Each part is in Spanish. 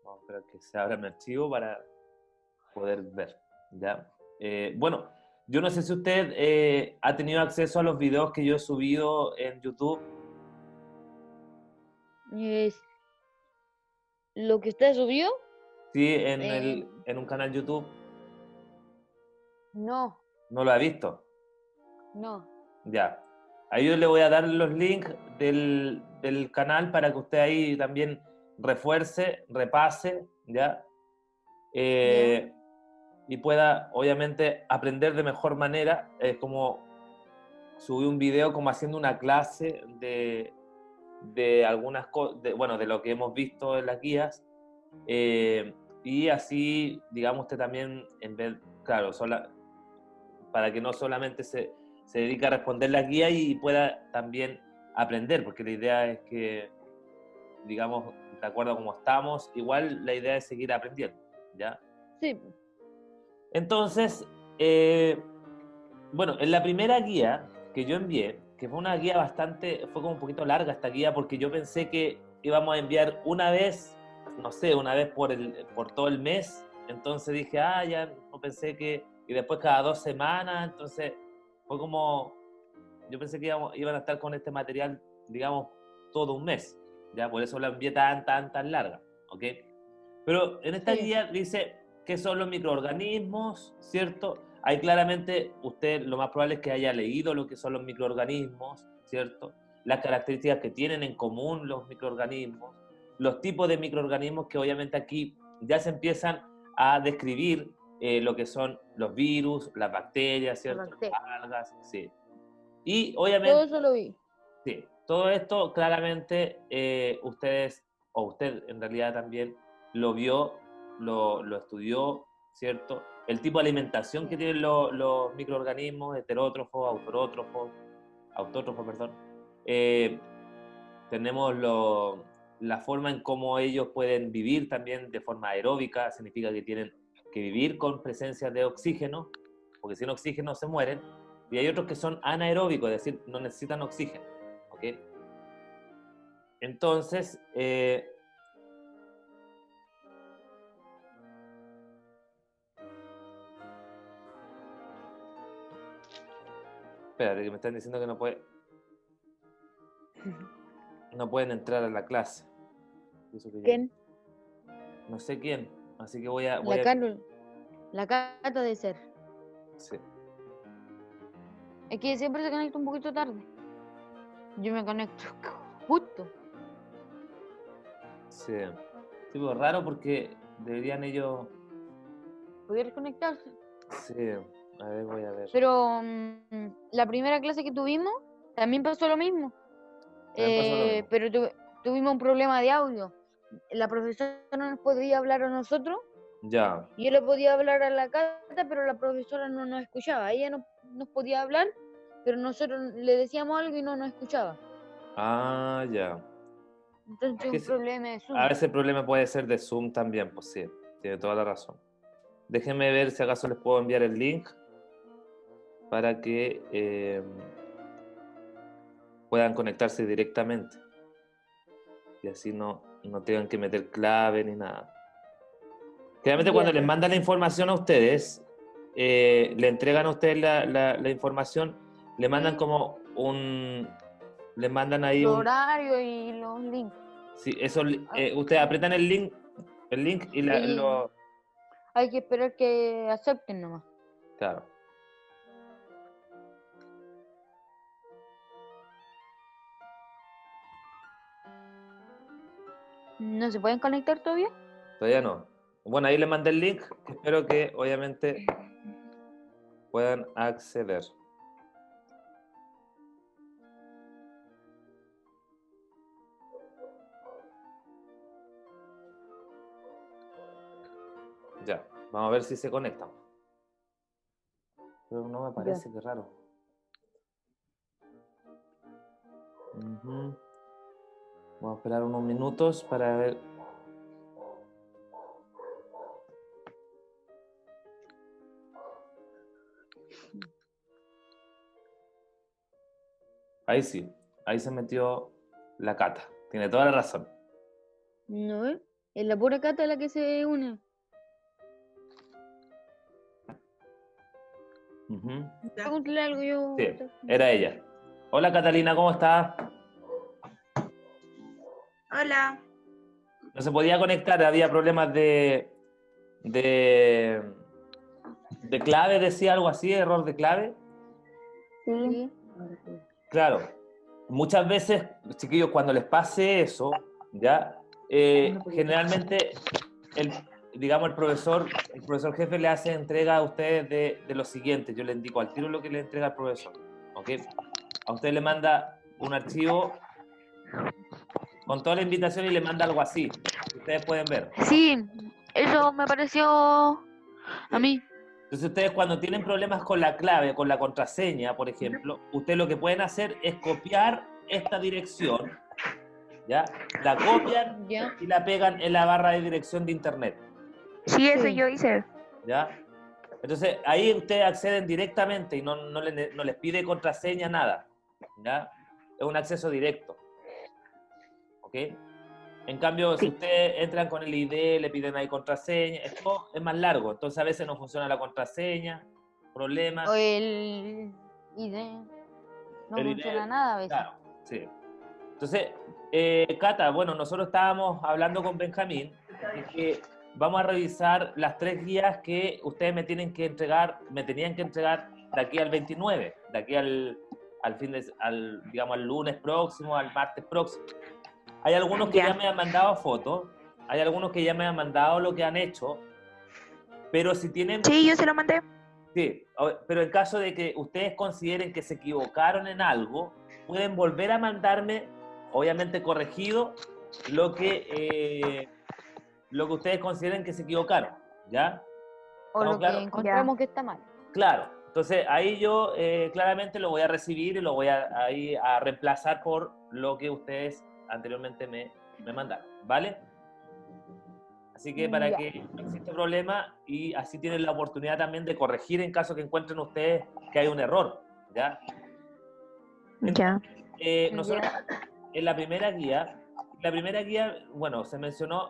Vamos a esperar que se abra mi archivo para poder ver, ¿ya? Bueno, yo no sé si usted ha tenido acceso a los videos que yo he subido en YouTube. Es lo que usted subió. Sí, Eh, en un canal YouTube. no, ¿No lo ha visto? no. Ya. Ahí yo le voy a dar los links del canal para que usted ahí también refuerce, repase, ¿ya? ¿Ya? Eh, y pueda, obviamente, aprender de mejor manera. Es como subí un video como haciendo una clase de algunas cosas, bueno, de lo que hemos visto en las guías. Y así, digamos, usted también, en vez, claro, para que no solamente se dedique a responder las guías y pueda también aprender, porque la idea es que, digamos, de acuerdo a cómo estamos, igual la idea es seguir aprendiendo, ¿ya? Sí. Entonces, bueno, en la primera guía que yo envié, que fue una guía bastante, fue como un poquito larga esta guía, porque yo pensé que íbamos a enviar una vez, no sé, una vez por todo el mes, entonces dije, ya no pensé que, y después cada 2 semanas, entonces fue como, yo pensé que iban a estar con este material, digamos, todo un mes, ya, por eso la envié tan larga, ¿ok? Pero en esta Sí. guía dice qué son los microorganismos, ¿cierto? Ahí claramente usted lo más probable es que haya leído lo que son los microorganismos, ¿cierto? Las características que tienen en común los microorganismos, los tipos de microorganismos que obviamente aquí ya se empiezan a describir lo que son los virus, las bacterias, La ¿cierto? bacteria. Las algas, sí. Y Todo obviamente eso lo vi. sí, todo esto claramente ustedes, o usted en realidad también lo vio, lo estudió, ¿cierto? El tipo de alimentación que Sí. tienen los microorganismos, heterótrofos, autótrofos, perdón. Eh, tenemos la forma en cómo ellos pueden vivir también de forma aeróbica, significa que tienen que vivir con presencia de oxígeno, porque sin oxígeno se mueren, y hay otros que son anaeróbicos, es decir, no necesitan oxígeno, ¿ok? Entonces, espérate, que me están diciendo que no pueden entrar a la clase. Eso que ¿Quién? no sé quién, así que La Carol. La Cata de ser. sí, Es que siempre se conecta un poquito tarde. Yo me conecto justo. sí, sí, pues raro porque deberían ellos, Poder conectarse. sí, a ver, voy a ver. Pero la primera clase que tuvimos también pasó lo mismo. También pasó lo mismo. Pero tuvimos un problema de audio. La profesora no nos podía hablar a nosotros Ya, y yo le podía hablar a la Cata, pero la profesora no nos escuchaba. Ella no nos podía hablar, pero nosotros le decíamos algo y no nos escuchaba. ya. Es Entonces que un problema de a Zoom. veces el problema puede ser de Zoom también, pues sí, tiene toda la razón. Déjenme ver si acaso les puedo enviar el link para que puedan conectarse directamente y así no tengan que meter clave ni nada. Generalmente cuando Ya. les mandan la información a ustedes, le entregan a ustedes la información, le mandan Sí, como le mandan ahí los horarios y los links. sí, eso, Ah, ustedes apretan el link y y hay que esperar que acepten nomás. claro, ¿No se pueden conectar todavía? todavía no. Bueno, ahí le mandé el link, que espero que obviamente puedan acceder. Ya, vamos a ver si se conectan. Pero no me Ya. parece, qué raro. Ujú. Vamos a esperar unos minutos para ver. Ahí sí, ahí se metió la Cata. Tiene toda la razón. ¿No? Es la pura Cata la que se une. Ujú. Pregúntale algo yo. Sí, era ella. Hola Catalina, ¿cómo estás? Hola. No se podía conectar, había problemas de, de clave, decía algo así, error de clave. Sí. Claro, muchas veces, chiquillos, cuando les pase eso, ya, generalmente, digamos, el profesor jefe le hace entrega a ustedes de lo siguiente. Yo le indico al tiro lo que le entrega al profesor, ¿ok? A usted le manda un archivo con toda la invitación y le manda algo así. Ustedes pueden ver, ¿no? Sí, eso me pareció a mí. Entonces ustedes cuando tienen problemas con la clave, con la contraseña, por ejemplo, ustedes lo que pueden hacer es copiar esta dirección, ¿ya? La copian Ya. y la pegan en la barra de dirección de internet, Sí, eso Sí. yo hice. ¿ya? Entonces ahí ustedes acceden directamente y no les pide contraseña, nada, ¿ya? Es un acceso directo, ¿ok? En cambio, si Sí. ustedes entran con el ID, le piden ahí contraseña, esto es más largo, entonces a veces no funciona la contraseña, problema. O el ID. No El funciona ID, nada a veces. claro, sí. Entonces, Cata, bueno, nosotros estábamos hablando con Benjamín de que vamos a revisar las 3 guías que ustedes me tenían que entregar de aquí al 29, de aquí digamos, al lunes próximo, al martes próximo. Hay algunos que ya me han mandado fotos, hay algunos que ya me han mandado lo que han hecho, pero si tienen... Sí, yo se lo mandé. Sí, pero en caso de que ustedes consideren que se equivocaron en algo, pueden volver a mandarme, obviamente corregido, lo que ustedes consideren que se equivocaron, ¿ya? O ¿Estamos lo que claros? encontramos que está mal. Claro. Entonces ahí yo claramente lo voy a recibir y lo voy ahí a reemplazar por lo que ustedes anteriormente me mandaron, ¿vale? Así que para Ya. que no exista problema y así tienen la oportunidad también de corregir en caso que encuentren ustedes que hay un error, ¿ya? Ya. Nosotros en la primera guía, bueno,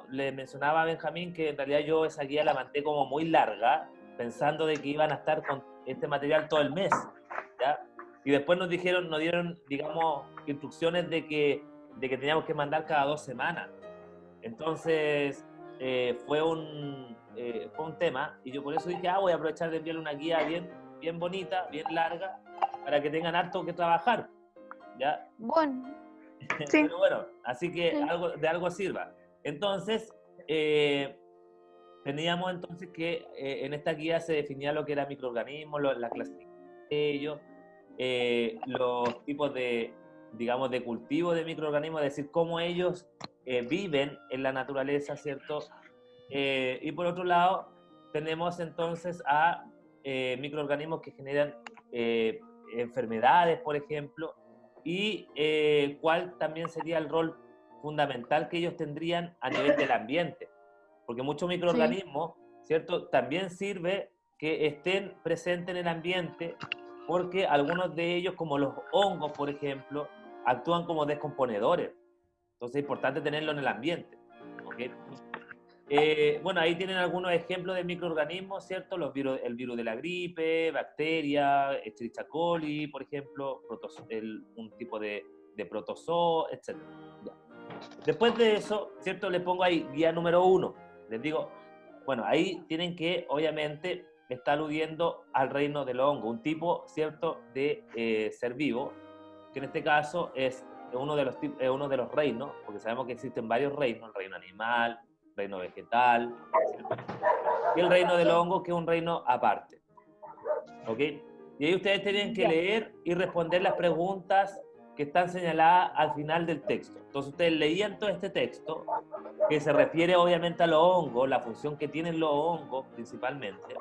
le mencionaba a Benjamín que en realidad yo esa guía la mandé como muy larga, pensando de que iban a estar con este material todo el mes, ¿ya? Y después nos dieron, digamos, instrucciones de que teníamos que mandar cada 2 semanas. Entonces, fue un tema, y yo por eso dije, voy a aprovechar de enviarle una guía bien bonita, bien larga, para que tengan harto que trabajar, ¿ya? Bueno, Sí. Pero bueno, así que Sí. de algo sirva. Entonces, teníamos entonces que en esta guía se definía lo que era microorganismos, la clasificación de ellos, los tipos de, digamos, de cultivo de microorganismos, es decir, cómo ellos viven en la naturaleza, ¿cierto? Y por otro lado, tenemos entonces a microorganismos que generan enfermedades, por ejemplo, y cuál también sería el rol fundamental que ellos tendrían a nivel del ambiente. Porque muchos microorganismos, ¿cierto? También sirve que estén presentes en el ambiente porque algunos de ellos, como los hongos, por ejemplo, actúan como descomponedores. Entonces es importante tenerlo en el ambiente. ¿Okay? Bueno, ahí tienen algunos ejemplos de microorganismos, ¿cierto? El virus de la gripe, bacterias, Escherichia coli, por ejemplo, un tipo de protozoo, etc. Ya. Después de eso, ¿cierto? Les pongo ahí guía número 1. Les digo, bueno, ahí tienen que, obviamente, está aludiendo al reino del hongo, un tipo, ¿cierto?, de ser vivo, que en este caso es uno de los reinos, porque sabemos que existen varios reinos, el reino animal, reino vegetal, ¿cierto? Y el reino del hongo, que es un reino aparte. ¿Ok? Y ahí ustedes tienen que leer y responder las preguntas que están señaladas al final del texto. Entonces ustedes leían todo este texto, que se refiere obviamente a los hongos, la función que tienen los hongos principalmente,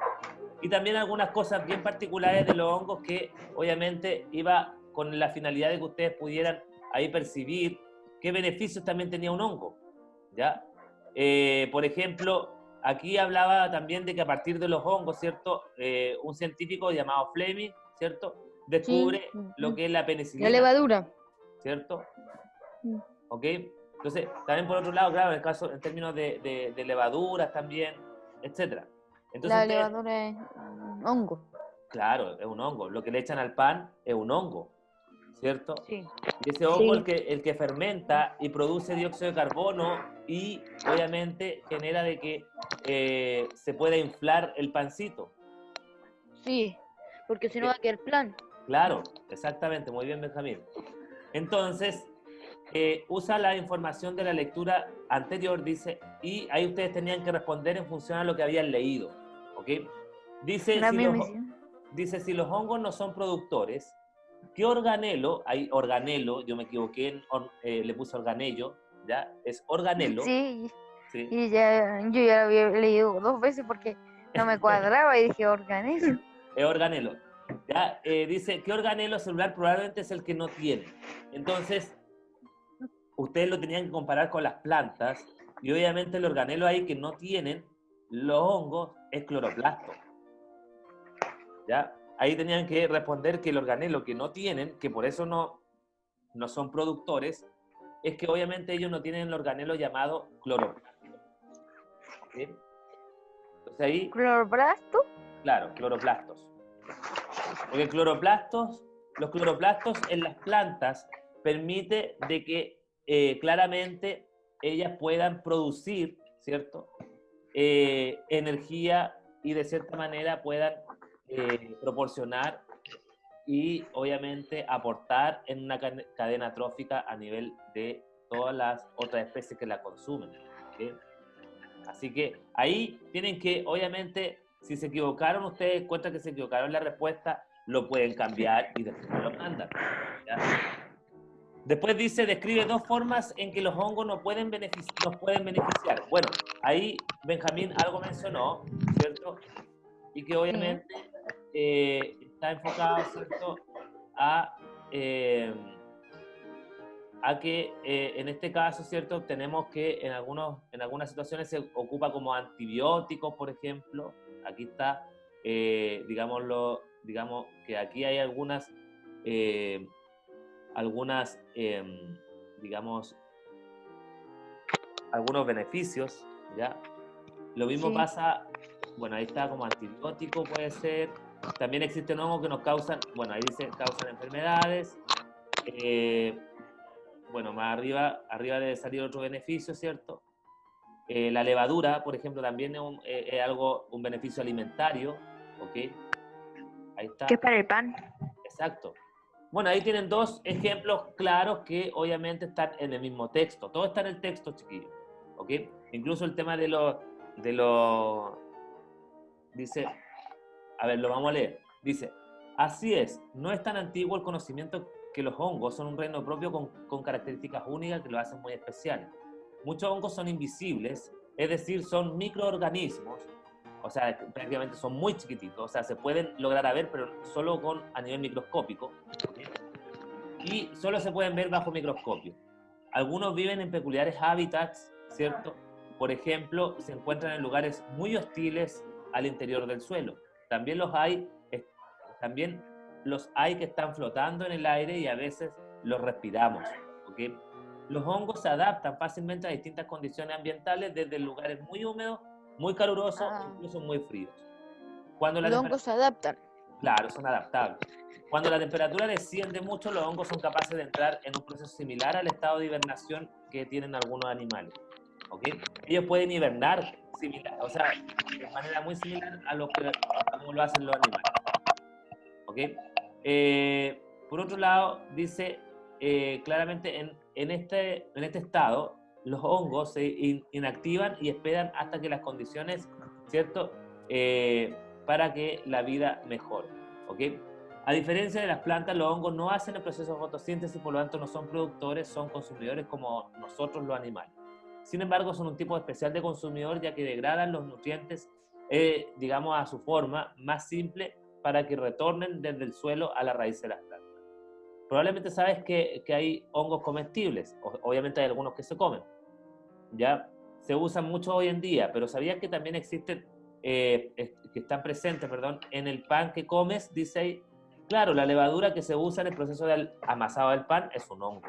y también algunas cosas bien particulares de los hongos que obviamente iba con la finalidad de que ustedes pudieran ahí percibir qué beneficios también tenía un hongo, ¿ya? Por ejemplo, aquí hablaba también de que a partir de los hongos, ¿cierto? Un científico llamado Fleming, ¿cierto? Descubre lo que es la La penicilina, levadura. ¿cierto? ¿Ok? Entonces, también por otro lado, claro, en el caso, en términos de levaduras también, etcétera. Entonces, La ustedes, levadura es un hongo. claro, es un hongo. Lo que le echan al pan es un hongo, ¿cierto? Sí. Y ese hongo Sí. el que fermenta y produce dióxido de carbono y obviamente genera de que se pueda inflar el pancito. Sí, porque si no va a quedar plan. Claro, exactamente, muy bien, Benjamín. Entonces, usa la información de la lectura anterior, dice, y ahí ustedes tenían que responder en función a lo que habían leído, ¿ok? Dice, La si misma los, misión. dice, si los hongos no son productores, ¿qué organelo? Hay organelo, yo me equivoqué, le puse organello, ¿ya? Es organelo, Sí, ¿sí? y ya, yo ya lo había leído 2 veces porque no me cuadraba y dije organismo. Es organelo. ¿Ya? Dice, ¿qué organelo celular probablemente es el que no tiene? Entonces, ustedes lo tenían que comparar con las plantas y obviamente el organelo ahí que no tienen los hongos es cloroplasto. ¿Ya? Ahí tenían que responder que el organelo que no tienen, que por eso no son productores, es que obviamente ellos no tienen el organelo llamado cloroplasto. ¿Sí? Entonces ahí, Cloroplasto. claro, cloroplastos. Porque los cloroplastos en las plantas permite de que claramente ellas puedan producir, ¿cierto? Energía y de cierta manera puedan proporcionar y obviamente aportar en una cadena trófica a nivel de todas las otras especies que la consumen. ¿Sí? Así que ahí tienen que, obviamente, si se equivocaron, ustedes encuentran que se equivocaron en la respuesta, lo pueden cambiar y después me lo mandan. ¿Ya? Después dice, describe 2 formas en que los hongos nos pueden beneficiar. Bueno, ahí Benjamín algo mencionó, ¿cierto? Y que obviamente está enfocado, ¿cierto? A, eh, a que en este caso, ¿cierto? Tenemos que en algunas situaciones se ocupa como antibióticos, por ejemplo. Aquí está, digamos que aquí hay digamos, algunos beneficios, ¿ya? Lo mismo Sí. pasa, bueno, ahí está como antibiótico puede ser. También existen hongos que nos causan, bueno, ahí dice causan enfermedades. Bueno, más arriba debe salir otro beneficio, ¿cierto? La levadura, por ejemplo, también es un beneficio alimentario, ¿ok? Ahí está, ¿Qué es para el pan? exacto. Bueno, ahí tienen 2 ejemplos claros que obviamente están en el mismo texto. Todo está en el texto, chiquillos, ¿ok? Incluso el tema dice, a ver, lo vamos a leer. Dice, así es, no es tan antiguo el conocimiento que los hongos son un reino propio con características únicas que lo hacen muy especiales. Muchos hongos son invisibles, es decir, son microorganismos, o sea, prácticamente son muy chiquititos, o sea, se pueden lograr a ver, pero solo a nivel microscópico, ¿okay? Y solo se pueden ver bajo microscopio. Algunos viven en peculiares hábitats, ¿cierto? Por ejemplo, se encuentran en lugares muy hostiles al interior del suelo. También también los hay que están flotando en el aire y a veces los respiramos, ¿ok? Los hongos se adaptan fácilmente a distintas condiciones ambientales, desde lugares muy húmedos, muy calurosos, incluso muy fríos. Cuando la Los hongos se adaptan. Claro, son adaptables. Cuando la temperatura desciende mucho, los hongos son capaces de entrar en un proceso similar al estado de hibernación que tienen algunos animales. ¿Ok? Ellos pueden hibernar o sea, de manera muy similar a como lo hacen los animales. ¿Ok? Por otro lado, dice claramente en este estado, los hongos se inactivan y esperan hasta que las condiciones, ¿cierto? Para que la vida mejore. ¿Ok? A diferencia de las plantas, los hongos no hacen el proceso de fotosíntesis, por lo tanto no son productores, son consumidores como nosotros los animales. Sin embargo, son un tipo especial de consumidor ya que degradan los nutrientes, digamos, a su forma más simple para que retornen desde el suelo a la raíz de las plantas. Probablemente sabes que hay hongos comestibles, obviamente hay algunos que se comen, ¿ya? Se usan mucho hoy en día, pero ¿sabías que también existen, que están presentes, perdón, en el pan que comes? Dice ahí, claro, la levadura que se usa en el proceso de amasado del pan es un hongo.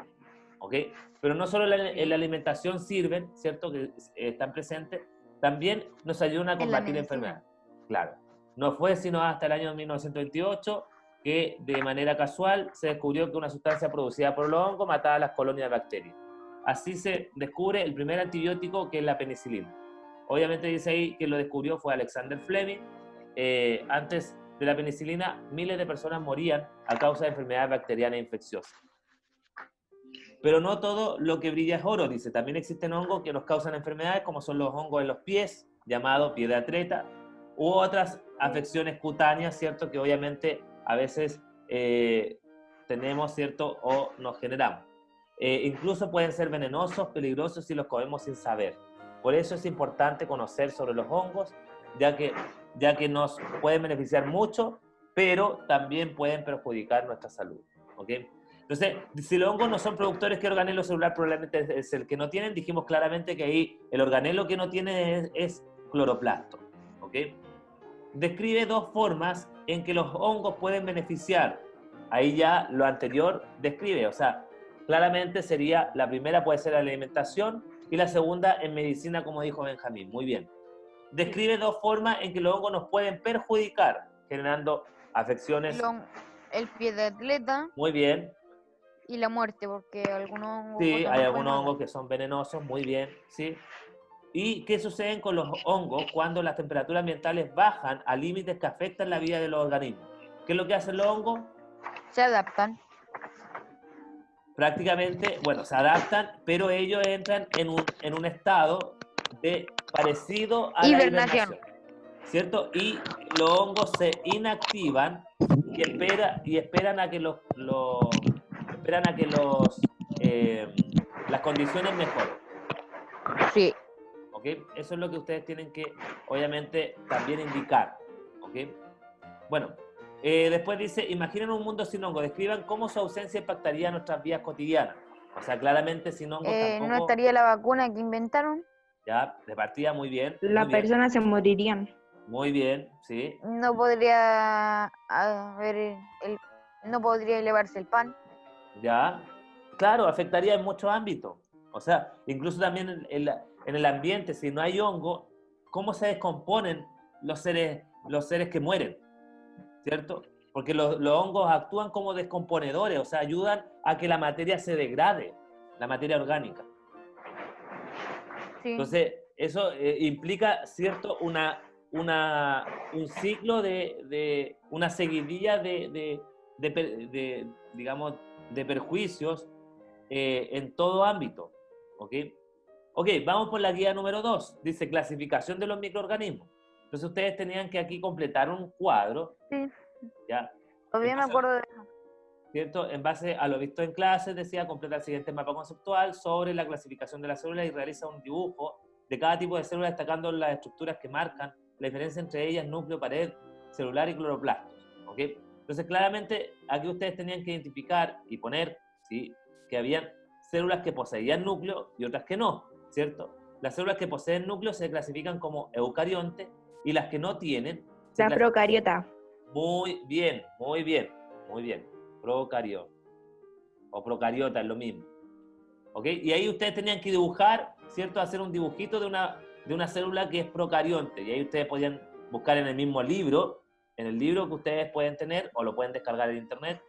¿ok? Pero no solo en la alimentación sirven, ¿cierto? Que están presentes, también nos ayudan a En la combatir medicina. enfermedades. Claro. No fue sino hasta el año 1928 que de manera casual se descubrió que una sustancia producida por los hongos mataba las colonias de bacterias. Así se descubre el primer antibiótico, que es la penicilina. Obviamente dice ahí que lo descubrió fue Alexander Fleming. Antes de la penicilina, miles de personas morían a causa de enfermedades bacterianas infecciosas. Pero no todo lo que brilla es oro, dice. También existen hongos que nos causan enfermedades, como son los hongos en los pies, llamado pie de atleta, u otras afecciones cutáneas, ¿cierto? Que obviamente a veces tenemos, ¿cierto? O nos generamos. Incluso pueden ser venenosos, peligrosos si los comemos sin saber. Por eso es importante conocer sobre los hongos, ya que nos pueden beneficiar mucho, pero también pueden perjudicar nuestra salud, ¿ok? Entonces, si los hongos no son productores, ¿qué organelo celular probablemente es el que no tienen? Dijimos claramente que ahí el organelo que no tiene es cloroplasto, ¿ok? Describe dos formas en que los hongos pueden beneficiar. Ahí ya lo anterior describe, o sea, claramente sería, la primera puede ser la alimentación y la segunda en medicina, como dijo Benjamín. Muy bien. Describe dos formas en que los hongos nos pueden perjudicar, generando afecciones. El pie de atleta Muy bien. y la muerte, porque algunos hongos Sí, hay también algunos pueden matar. hongos que son venenosos, muy bien, sí. ¿Y qué sucede con los hongos cuando las temperaturas ambientales bajan a límites que afectan la vida de los organismos? ¿Qué es lo que hacen los hongos? Se adaptan. Prácticamente, bueno, se adaptan, pero ellos entran en un estado parecido a la Hibernación. hibernación, ¿cierto? Y los hongos se inactivan y esperan a que las condiciones mejoren. Sí. ¿Ok? Eso es lo que ustedes tienen que, obviamente, también indicar. ¿Ok? Bueno, después dice, imaginen un mundo sin hongos, describan cómo su ausencia impactaría nuestras vidas cotidianas. O sea, claramente sin hongos No tampoco, estaría la vacuna que inventaron. ya, de partida muy bien, muy Las bien, personas se morirían. muy bien, sí, No podría haber no podría elevarse el pan. ya. Claro, afectaría en muchos ámbitos. O sea, incluso también en el ambiente, si no hay hongo, ¿cómo se descomponen los seres que mueren? ¿Cierto? Porque los hongos actúan como descomponedores, o sea, ayudan a que la materia se degrade, la materia orgánica. Sí. Entonces, eso implica, ¿cierto? Un ciclo una seguidilla digamos, de perjuicios en todo ámbito, ¿ok? Ok, vamos por la guía número 2. Dice clasificación de los microorganismos. Entonces ustedes tenían que aquí completar un cuadro, Sí. ¿ya? Todavía me acuerdo de eso. ¿Cierto? En base a lo visto en clases, decía, completa el siguiente mapa conceptual sobre la clasificación de las células y realiza un dibujo de cada tipo de célula destacando las estructuras que marcan la diferencia entre ellas, núcleo, pared, celular y cloroplastos. ¿Ok? Entonces, claramente, aquí ustedes tenían que identificar y poner, ¿sí?, que habían células que poseían núcleo y otras que no, ¿cierto? Las células que poseen núcleo se clasifican como eucariontes y las que no tienen se La clasifican. procariota. Muy bien, muy bien, muy bien. Procariota o procariota es lo mismo. ¿Ok? Y ahí ustedes tenían que dibujar, ¿cierto? Hacer un dibujito de una célula que es procarionte. Y ahí ustedes podían buscar en el mismo libro, en el libro que ustedes pueden tener o lo pueden descargar en internet,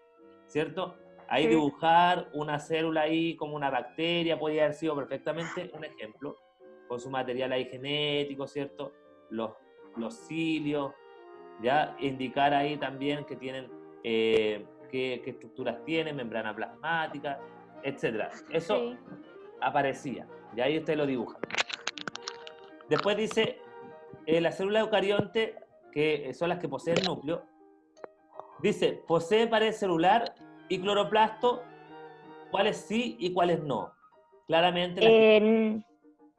¿cierto? Ahí Sí. dibujar una célula ahí como una bacteria, podría haber sido perfectamente un ejemplo, con su material ahí genético, ¿cierto? Los cilios, ya indicar ahí también que tienen qué estructuras tienen, membrana plasmática, etcétera. Eso Sí. aparecía, y ahí usted lo dibuja. Después dice, la célula eucarionte, que son las que poseen núcleo, dice, posee pared celular y cloroplasto, cuáles sí y cuáles no. Claramente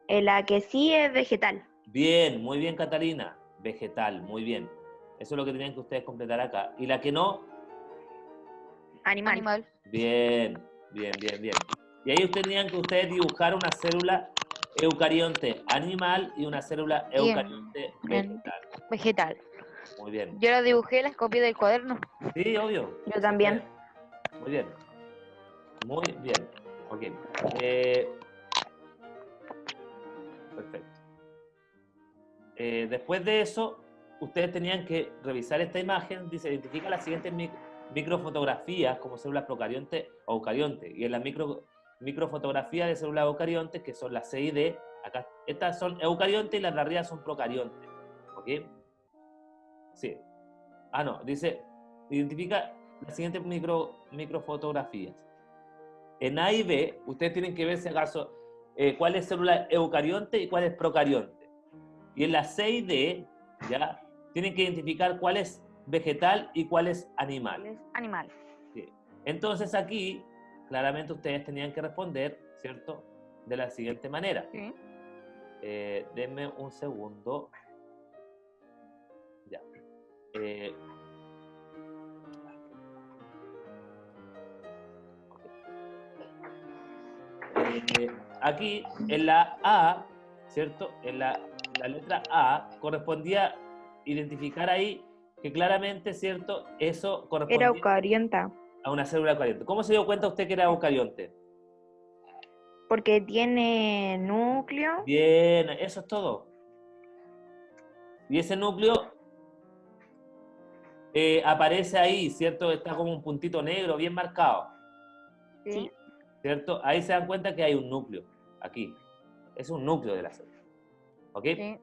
En la que sí es vegetal. Bien, muy bien, Catalina. Vegetal, muy bien. Eso es lo que tenían que ustedes completar acá. Y la que no, Animal. bien, bien, bien, bien. Y ahí ustedes tenían que ustedes dibujar una célula eucarionte animal y una célula eucarionte vegetal. Vegetal. Muy bien. Yo la dibujé, las copié del cuaderno. Sí, obvio. Yo también. Muy bien. Muy bien. Ok. Perfecto. Después de eso, ustedes tenían que revisar esta imagen. Dice, identifica las siguientes microfotografías como células procarionte o eucarionte. Y en las microfotografías de células eucariontes, que son las C y D, acá, estas son eucariontes y las de arriba son procariontes. ¿Ok? Sí. Ah, no, dice, identifica las siguientes microfotografías. En A y B, ustedes tienen que ver si acaso cuál es célula eucarionte y cuál es procarionte. Y en la C y D, ya, tienen que identificar cuál es vegetal y cuál es animal. Es animal. Sí. Entonces aquí, claramente ustedes tenían que responder, ¿cierto? De la siguiente manera. Sí. Denme un segundo. Ya. Aquí, en la A, ¿cierto? En la letra A correspondía identificar ahí que claramente, ¿cierto? Eso Era correspondía eucariota, a una célula eucarionte. ¿Cómo se dio cuenta usted que era eucarionte? porque tiene núcleo. Bien, eso es todo. Y ese núcleo aparece ahí, ¿cierto? Está como un puntito negro bien marcado, Sí. ¿cierto? Ahí se dan cuenta que hay un núcleo, aquí. Es un núcleo de la célula. ¿Ok? Sí.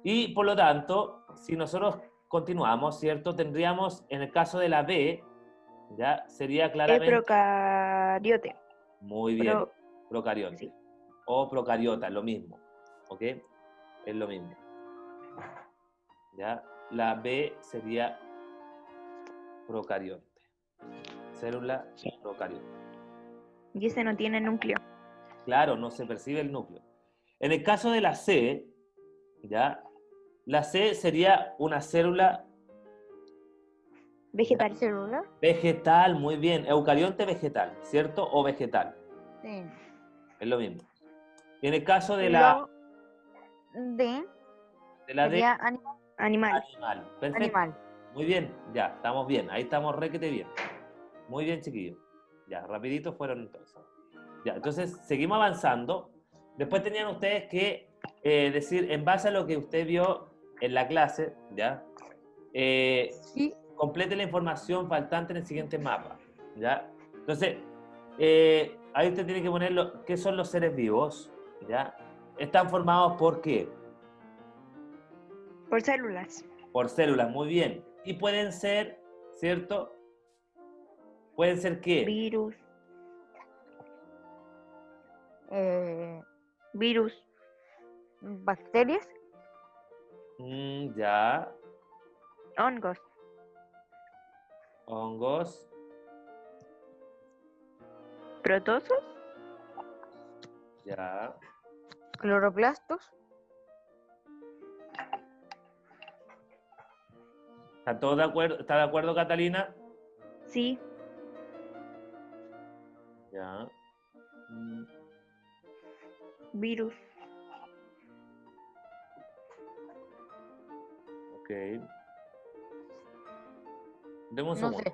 Y por lo tanto, si nosotros continuamos, ¿cierto? Tendríamos, en el caso de la B, ya sería Es claramente... procariote. Muy bien, Pro- procarionte. sí. O procariota, lo mismo. ¿Ok? Es lo mismo. ¿Ya? La B sería procarionte. Célula procarionte. Y ese no tiene núcleo. Claro, no se percibe el núcleo. En el caso de la C, ¿ya? La C sería una célula Vegetal. ¿Célula? vegetal, muy bien. Eucarionte vegetal, ¿cierto? O vegetal, Sí. es lo mismo. Y en el caso de Y la luego D D, sería Animal. animal. Perfecto. animal. Muy bien, ya, estamos bien. Ahí estamos requete bien. Muy bien, chiquillos. Ya, rapidito fueron entonces. Ya, entonces seguimos avanzando. Después tenían ustedes que decir, en base a lo que usted vio en la clase, ¿ya? Sí. Complete la información faltante en el siguiente mapa, ¿ya? Entonces, ahí usted tiene que poner qué son los seres vivos, ¿ya? Están formados por qué? Por células. Por células, muy bien. Y pueden ser, ¿cierto? ¿Pueden ser qué? Virus. Eh, Virus. bacterias. Ya. Hongos. Hongos. Protozoos. Ya. Cloroplastos. ¿Están todos de acuerdo? ¿Está de acuerdo, Catalina? Sí. Ya. Virus. Ok. Deme un No segundo. sé.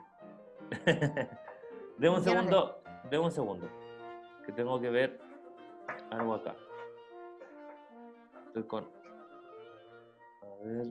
Deme un Ya no segundo. Deme un segundo. Que tengo que ver algo acá. Estoy con... A ver...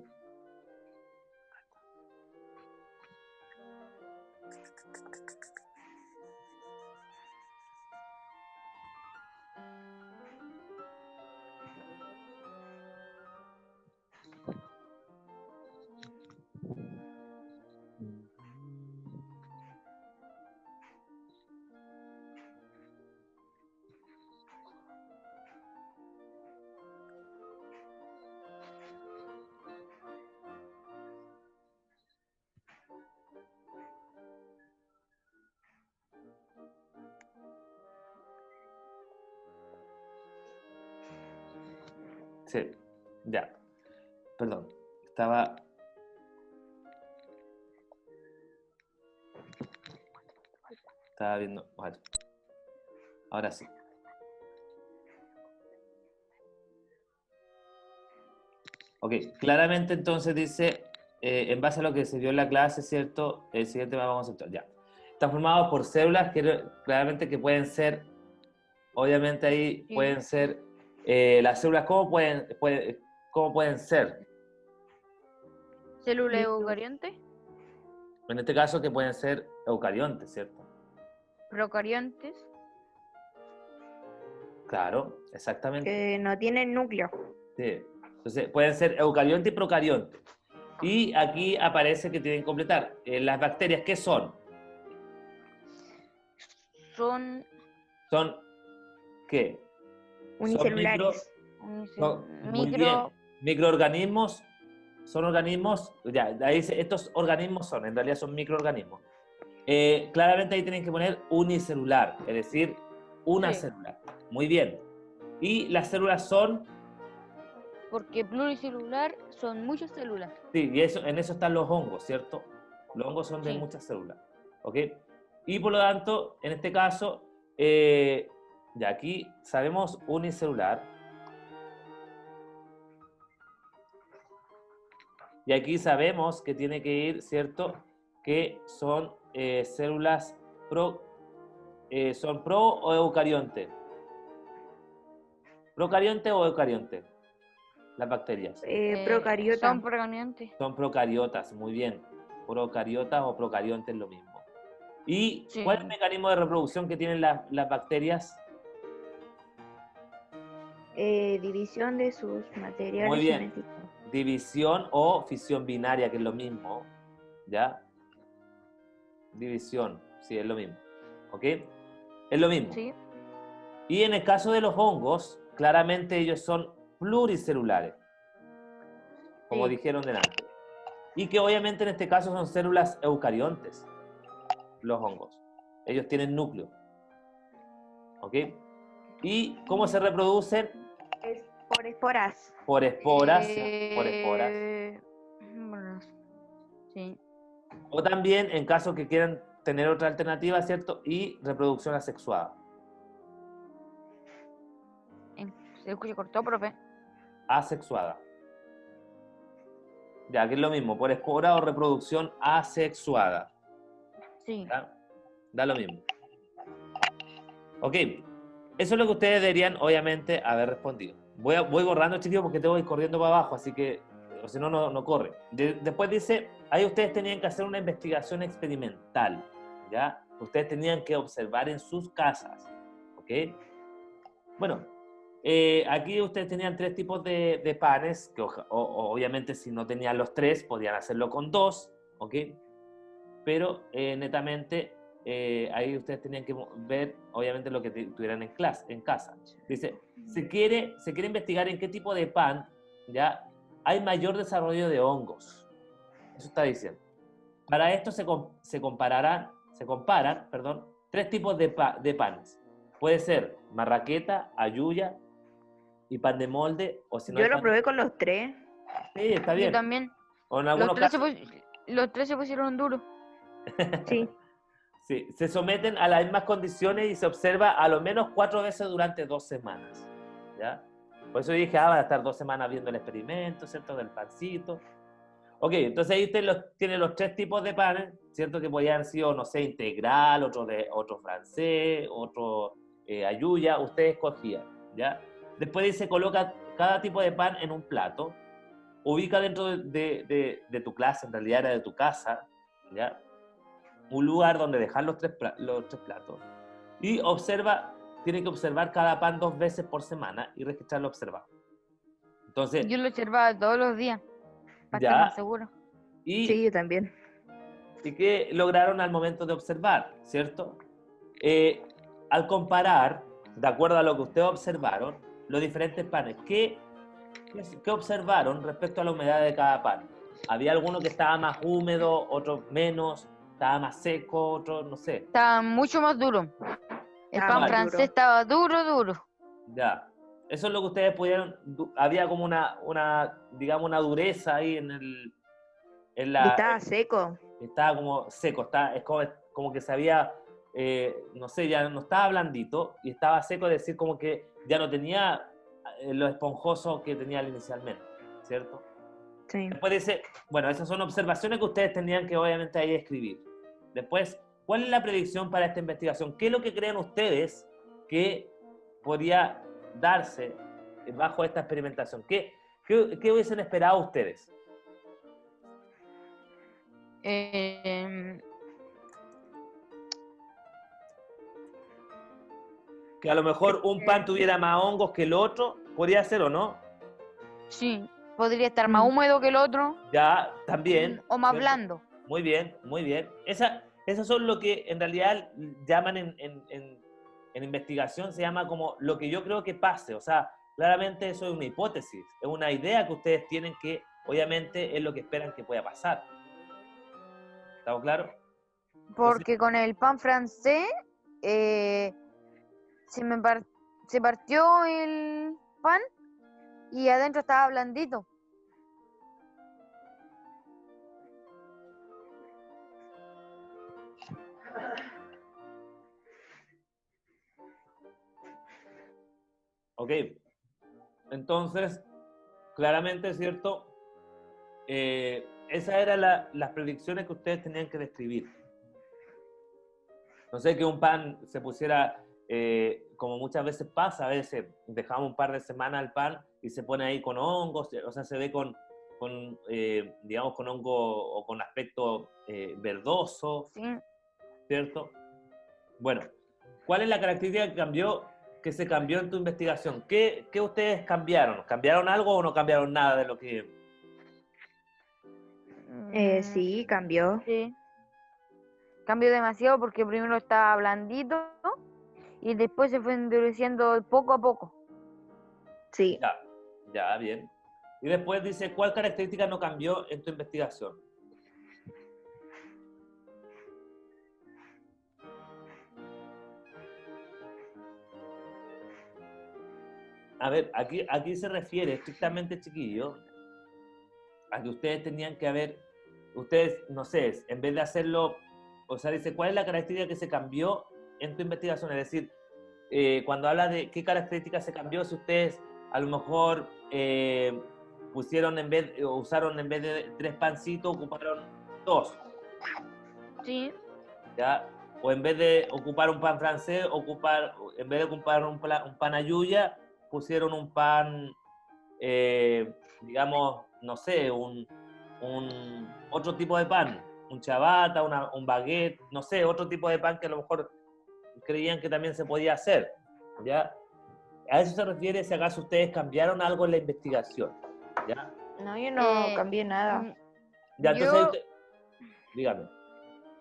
Sí, ya. Perdón. Estaba viendo. Vale. Ahora sí. Ok, claramente entonces dice, en base a lo que se vio en la clase, ¿cierto? El siguiente mapa conceptual, ya. Están formados por células claramente que pueden ser obviamente ahí Sí. pueden ser, las células, ¿cómo pueden ser? Célula Sí. eucarionte, En este caso que pueden ser eucariontes, ¿cierto? procariontes, Claro, exactamente. Que no tienen núcleo. Sí. Entonces, pueden ser eucarionte y procarionte. Y aquí aparece que tienen que completar. Las bacterias, ¿qué son? son ¿Son qué? Son Unicelulares. muy bien. micro, Microorganismos, son organismos, ya, de ahí estos organismos son, en realidad son microorganismos. Claramente ahí tienen que poner unicelular, es decir, una Sí. célula. Muy bien. Y las células son, porque pluricelular son muchas células. sí, y eso, en eso están los hongos, ¿cierto? Los hongos son de Sí. muchas células, ¿ok? Y por lo tanto, en este caso, ya aquí sabemos unicelular. Y aquí sabemos que tiene que ir, ¿cierto? Que son células ¿son pro o eucarionte? ¿Procarionte o eucarionte? Las bacterias. Procariota. Son procariontes. Son procariotas, muy bien. Procariotas o procariontes lo mismo. ¿Y Sí. cuál es el mecanismo de reproducción que tienen las bacterias? División de sus materiales Muy bien. genéticos. División o fisión binaria, que es lo mismo. ¿Ya? División, sí, es lo mismo. ¿Ok? Es lo mismo. Sí. Y en el caso de los hongos, claramente ellos son pluricelulares, como Sí. dijeron delante. Y que obviamente en este caso son células eucariontes, los hongos. Ellos tienen núcleo. ¿Ok? ¿Y cómo se reproducen? Por esporas. Por esporas, por esporas. Bueno, sí. O también en caso que quieran tener otra alternativa, ¿cierto? Y reproducción asexuada. Se escucha cortó, profe. Asexuada. Ya, que es lo mismo, por espora o reproducción asexuada. Sí. ¿Ya? Da lo mismo. Ok, eso es lo que ustedes deberían, obviamente, haber respondido. Voy borrando, chiquillos, porque tengo que ir corriendo para abajo, así que, o si no, no corre. Después dice, ahí ustedes tenían que hacer una investigación experimental, ¿ya? Ustedes tenían que observar en sus casas, ¿ok? Bueno, aquí ustedes tenían 3 tipos de panes, que obviamente si no tenían los 3, podían hacerlo con 2, ¿ok? Pero netamente ahí ustedes tenían que ver, obviamente, lo que tuvieran en casa. Dice, se quiere investigar en qué tipo de pan ya hay mayor desarrollo de hongos. Eso está diciendo. Para esto se comparan, perdón, 3 tipos de panes. Puede ser marraqueta, ayuya y pan de molde, o si no Yo hay lo pan... probé con los 3. Sí, está Yo bien. también. O en Los algunos tres, casos... los tres se pusieron duros. Sí. Sí, se someten a las mismas condiciones y se observa a lo menos 4 veces durante 2 semanas. ¿Ya? Por eso dije, van a estar 2 semanas viendo el experimento, ¿cierto? Del pancito. Ok, entonces ahí usted tiene los 3 tipos de panes, ¿cierto? Que podían haber sido, no sé, integral, otro francés, otro ayuya, usted escogía, ¿ya? Después dice, coloca cada tipo de pan en un plato, ubica dentro de tu clase, en realidad era de tu casa, ¿ya? Un lugar donde dejar los 3 platos y tiene que observar cada pan 2 veces por semana y registrarlo observado. Entonces, Yo lo observaba todos los días, para estar ya, más seguro. y, Sí, yo también. y qué lograron al momento de observar, ¿cierto? Al comparar, de acuerdo a lo que ustedes observaron, los diferentes panes, ¿qué observaron respecto a la humedad de cada pan? ¿Había alguno que estaba más húmedo, otro menos, estaba más seco, otro, no sé? Estaba mucho más duro. El Estaba pan más francés duro. estaba duro. Ya. Eso es lo que ustedes pudieron. Había como digamos, una dureza ahí en Y la. estaba seco. Estaba como seco, es como que se había, no sé, ya no estaba blandito y estaba seco, es decir, como que ya no tenía lo esponjoso que tenía inicialmente, ¿cierto? Sí. Después dice, bueno, esas son observaciones que ustedes tenían que obviamente ahí escribir. Después, ¿cuál es la predicción para esta investigación? ¿Qué es lo que creen ustedes que podría darse bajo esta experimentación? ¿Qué hubiesen esperado ustedes? Que a lo mejor un pan tuviera más hongos que el otro, ¿podría ser o no? Sí, podría estar más húmedo que el otro Ya, también. o más ¿cierto? blando. Muy bien, muy bien. Esas son lo que en realidad llaman en investigación, se llama como lo que yo creo que pase. O sea, claramente eso es una hipótesis, es una idea que ustedes tienen que, obviamente, es lo que esperan que pueda pasar. ¿Estamos claros? Porque con el pan francés se partió el pan y adentro estaba blandito. Ok. Entonces, claramente es cierto, esas eran las predicciones que ustedes tenían que describir. No sé, que un pan se pusiera, como muchas veces pasa, a veces dejamos un par de semanas el pan y se pone ahí con hongos, o sea, se ve digamos, con hongo o con aspecto verdoso, Sí. ¿cierto? Bueno, ¿cuál es la característica que se cambió en tu investigación? ¿Qué ustedes cambiaron? ¿Cambiaron algo o no cambiaron nada de lo que...? Sí, cambió. Sí. Cambió demasiado porque primero estaba blandito y después se fue endureciendo poco a poco. Sí. Ya, bien. Y después dice, ¿cuál característica no cambió en tu investigación? A ver, aquí se refiere estrictamente, chiquillo, a que ustedes tenían que ustedes, no sé, en vez de hacerlo, o sea, dice, ¿cuál es la característica que se cambió en tu investigación? Es decir, cuando habla de qué característica se cambió, si ustedes a lo mejor usaron en vez de 3 pancitos, ocuparon 2, Sí. ¿ya? O en vez de ocupar un pan francés, en vez de ocupar un pan ayuya, pusieron un pan, digamos, no sé, otro tipo de pan, un ciabatta, un baguette, no sé, otro tipo de pan que a lo mejor creían que también se podía hacer, ¿ya? A eso se refiere si acaso ustedes cambiaron algo en la investigación, ¿ya? No, yo no cambié nada. Ya, entonces Yo, dígame,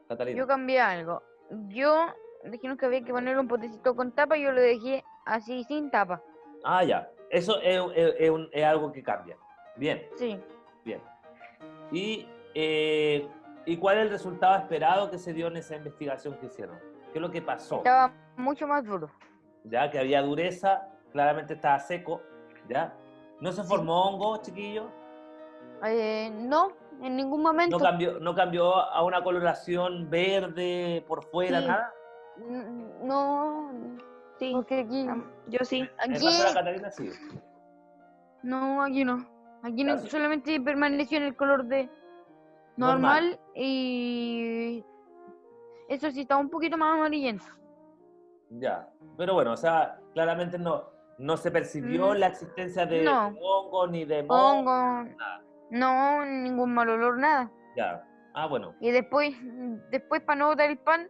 Catalina. yo cambié algo. Yo dijimos que había que poner un potecito con tapa y yo lo dejé así sin tapa. Ah, ya. Eso es algo que cambia. Bien, Sí. bien. Y, ¿y cuál es el resultado esperado que se dio en esa investigación que hicieron? ¿Qué es lo que pasó? Estaba mucho más duro. Ya que había dureza, claramente estaba seco, ¿ya? ¿No se Sí. formó hongo, chiquillo? No, en ningún momento. No cambió a una coloración verde por fuera, Sí. nada? No, Sí. porque aquí, Yo sí. En el aquí, caso de la Catalina, sí. no, aquí no. Aquí Ya, no, sí. solamente permaneció en el color de Normal. normal y eso sí estaba un poquito más amarillento. Ya. Pero bueno, o sea, claramente no se percibió Mm, la existencia de No, hongo ni de moho. pongo, no, ningún mal olor, nada. Ya. Ah, bueno. Y después para no botar el pan,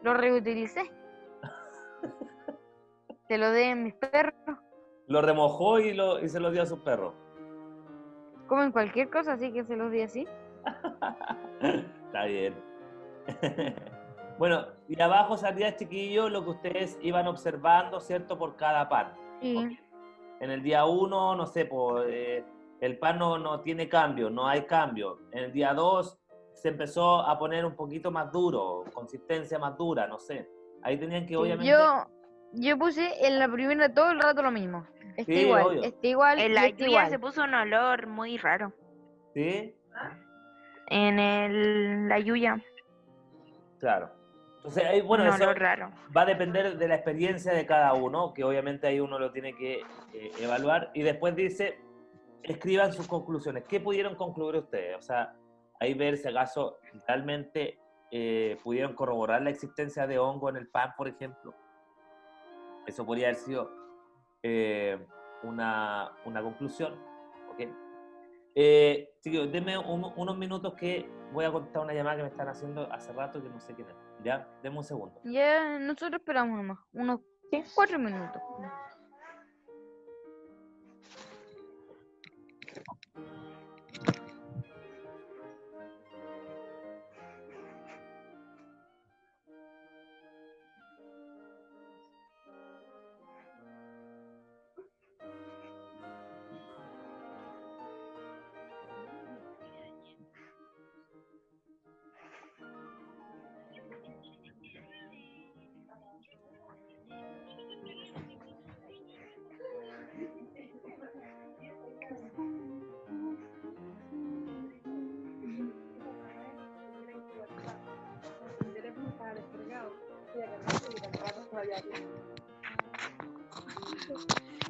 lo reutilicé. Se lo di a mis perros. Lo remojó y se lo dio a sus perros. Comen cualquier cosa, así que se los di así. Está bien. Bueno, y abajo salía, chiquillo, lo que ustedes iban observando, ¿cierto? Por cada pan. Sí. Ok. En el día 1, no sé, el pan no tiene cambio, no hay cambio. En el día 2 se empezó a poner un poquito más duro, consistencia más dura, no sé. Ahí tenían que, Sí, obviamente... yo puse en la primera todo el rato lo mismo. Está Sí, igual, obvio. está igual En y la está lluvia se igual. puso un olor muy raro. ¿Sí? La lluvia, Claro. Entonces, ahí, bueno, un eso olor raro. va a depender de la experiencia de cada uno, que obviamente ahí uno lo tiene que evaluar. Y después dice, escriban sus conclusiones. ¿Qué pudieron concluir ustedes? O sea, ahí ver si acaso realmente pudieron corroborar la existencia de hongo en el pan, por ejemplo. Eso podría haber sido una conclusión. ¿Ok? Chicos, denme unos minutos que voy a contestar una llamada que me están haciendo hace rato que no sé quién es. ¿Ya? Denme un segundo. Ya, nosotros esperamos nomás, unos 4 minutos.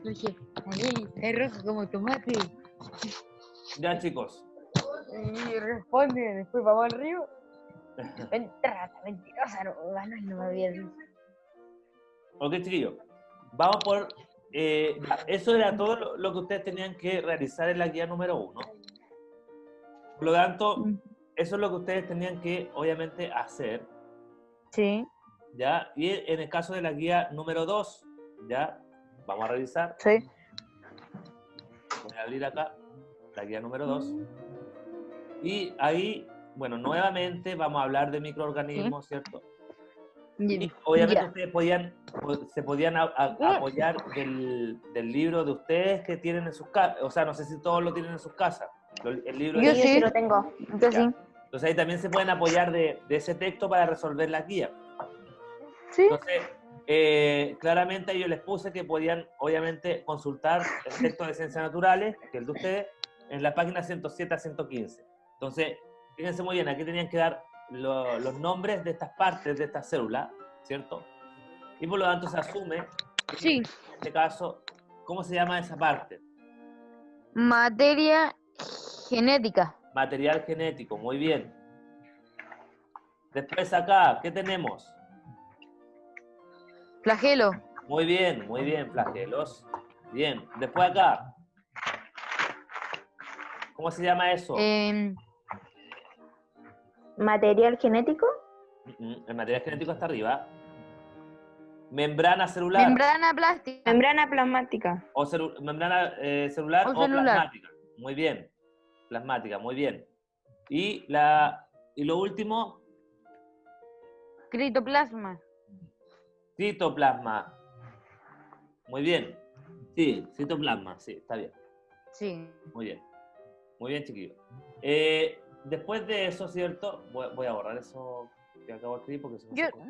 Dije, ahí, es rojo como tomate. Ya, chicos. Y responde, después vamos al río. Rata mentirosa, no, ganó y no me había dicho. Ok, chiquillos. Vamos por... ya, eso era todo lo que ustedes tenían que realizar en la guía número 1. Por lo tanto, eso es lo que ustedes tenían que, obviamente, hacer. Sí, ¿Ya? Y en el caso de la guía número 2, ¿ya? Vamos a revisar. sí. Voy a abrir acá la guía número 2. Y ahí, bueno, nuevamente vamos a hablar de microorganismos, ¿cierto? Y obviamente Ya. ustedes se podían apoyar del libro de ustedes que tienen en sus casas. O sea, no sé si todos lo tienen en sus casas. El libro Yo Sí, yo sí. sí lo tengo. Yo Ya. sí. Entonces ahí también se pueden apoyar de ese texto para resolver la guía. Sí. Entonces, claramente yo les puse que podían, obviamente, consultar el texto de Ciencias Naturales, que es el de ustedes, en la página 107 a 115. Entonces, fíjense muy bien, aquí tenían que dar los nombres de estas partes de esta célula, ¿cierto? Y por lo tanto se asume que, Sí. en este caso, ¿cómo se llama esa parte? Materia genética. Material genético, muy bien. Después acá, ¿qué tenemos? Flagelo. Muy bien, flagelos. Bien, después acá, ¿cómo se llama eso? Material genético. El material genético está arriba. Membrana celular. Membrana plástica. Membrana plasmática. O membrana celular O o celular. plasmática. Muy bien. Plasmática, muy bien. Y lo último, Critoplasma. citoplasma. Muy bien. Sí, citoplasma, sí, está bien. Sí. Muy bien. Muy bien, chiquillos. Después de eso, ¿cierto? Voy a borrar eso que acabo de escribir porque se me Yo, sacó.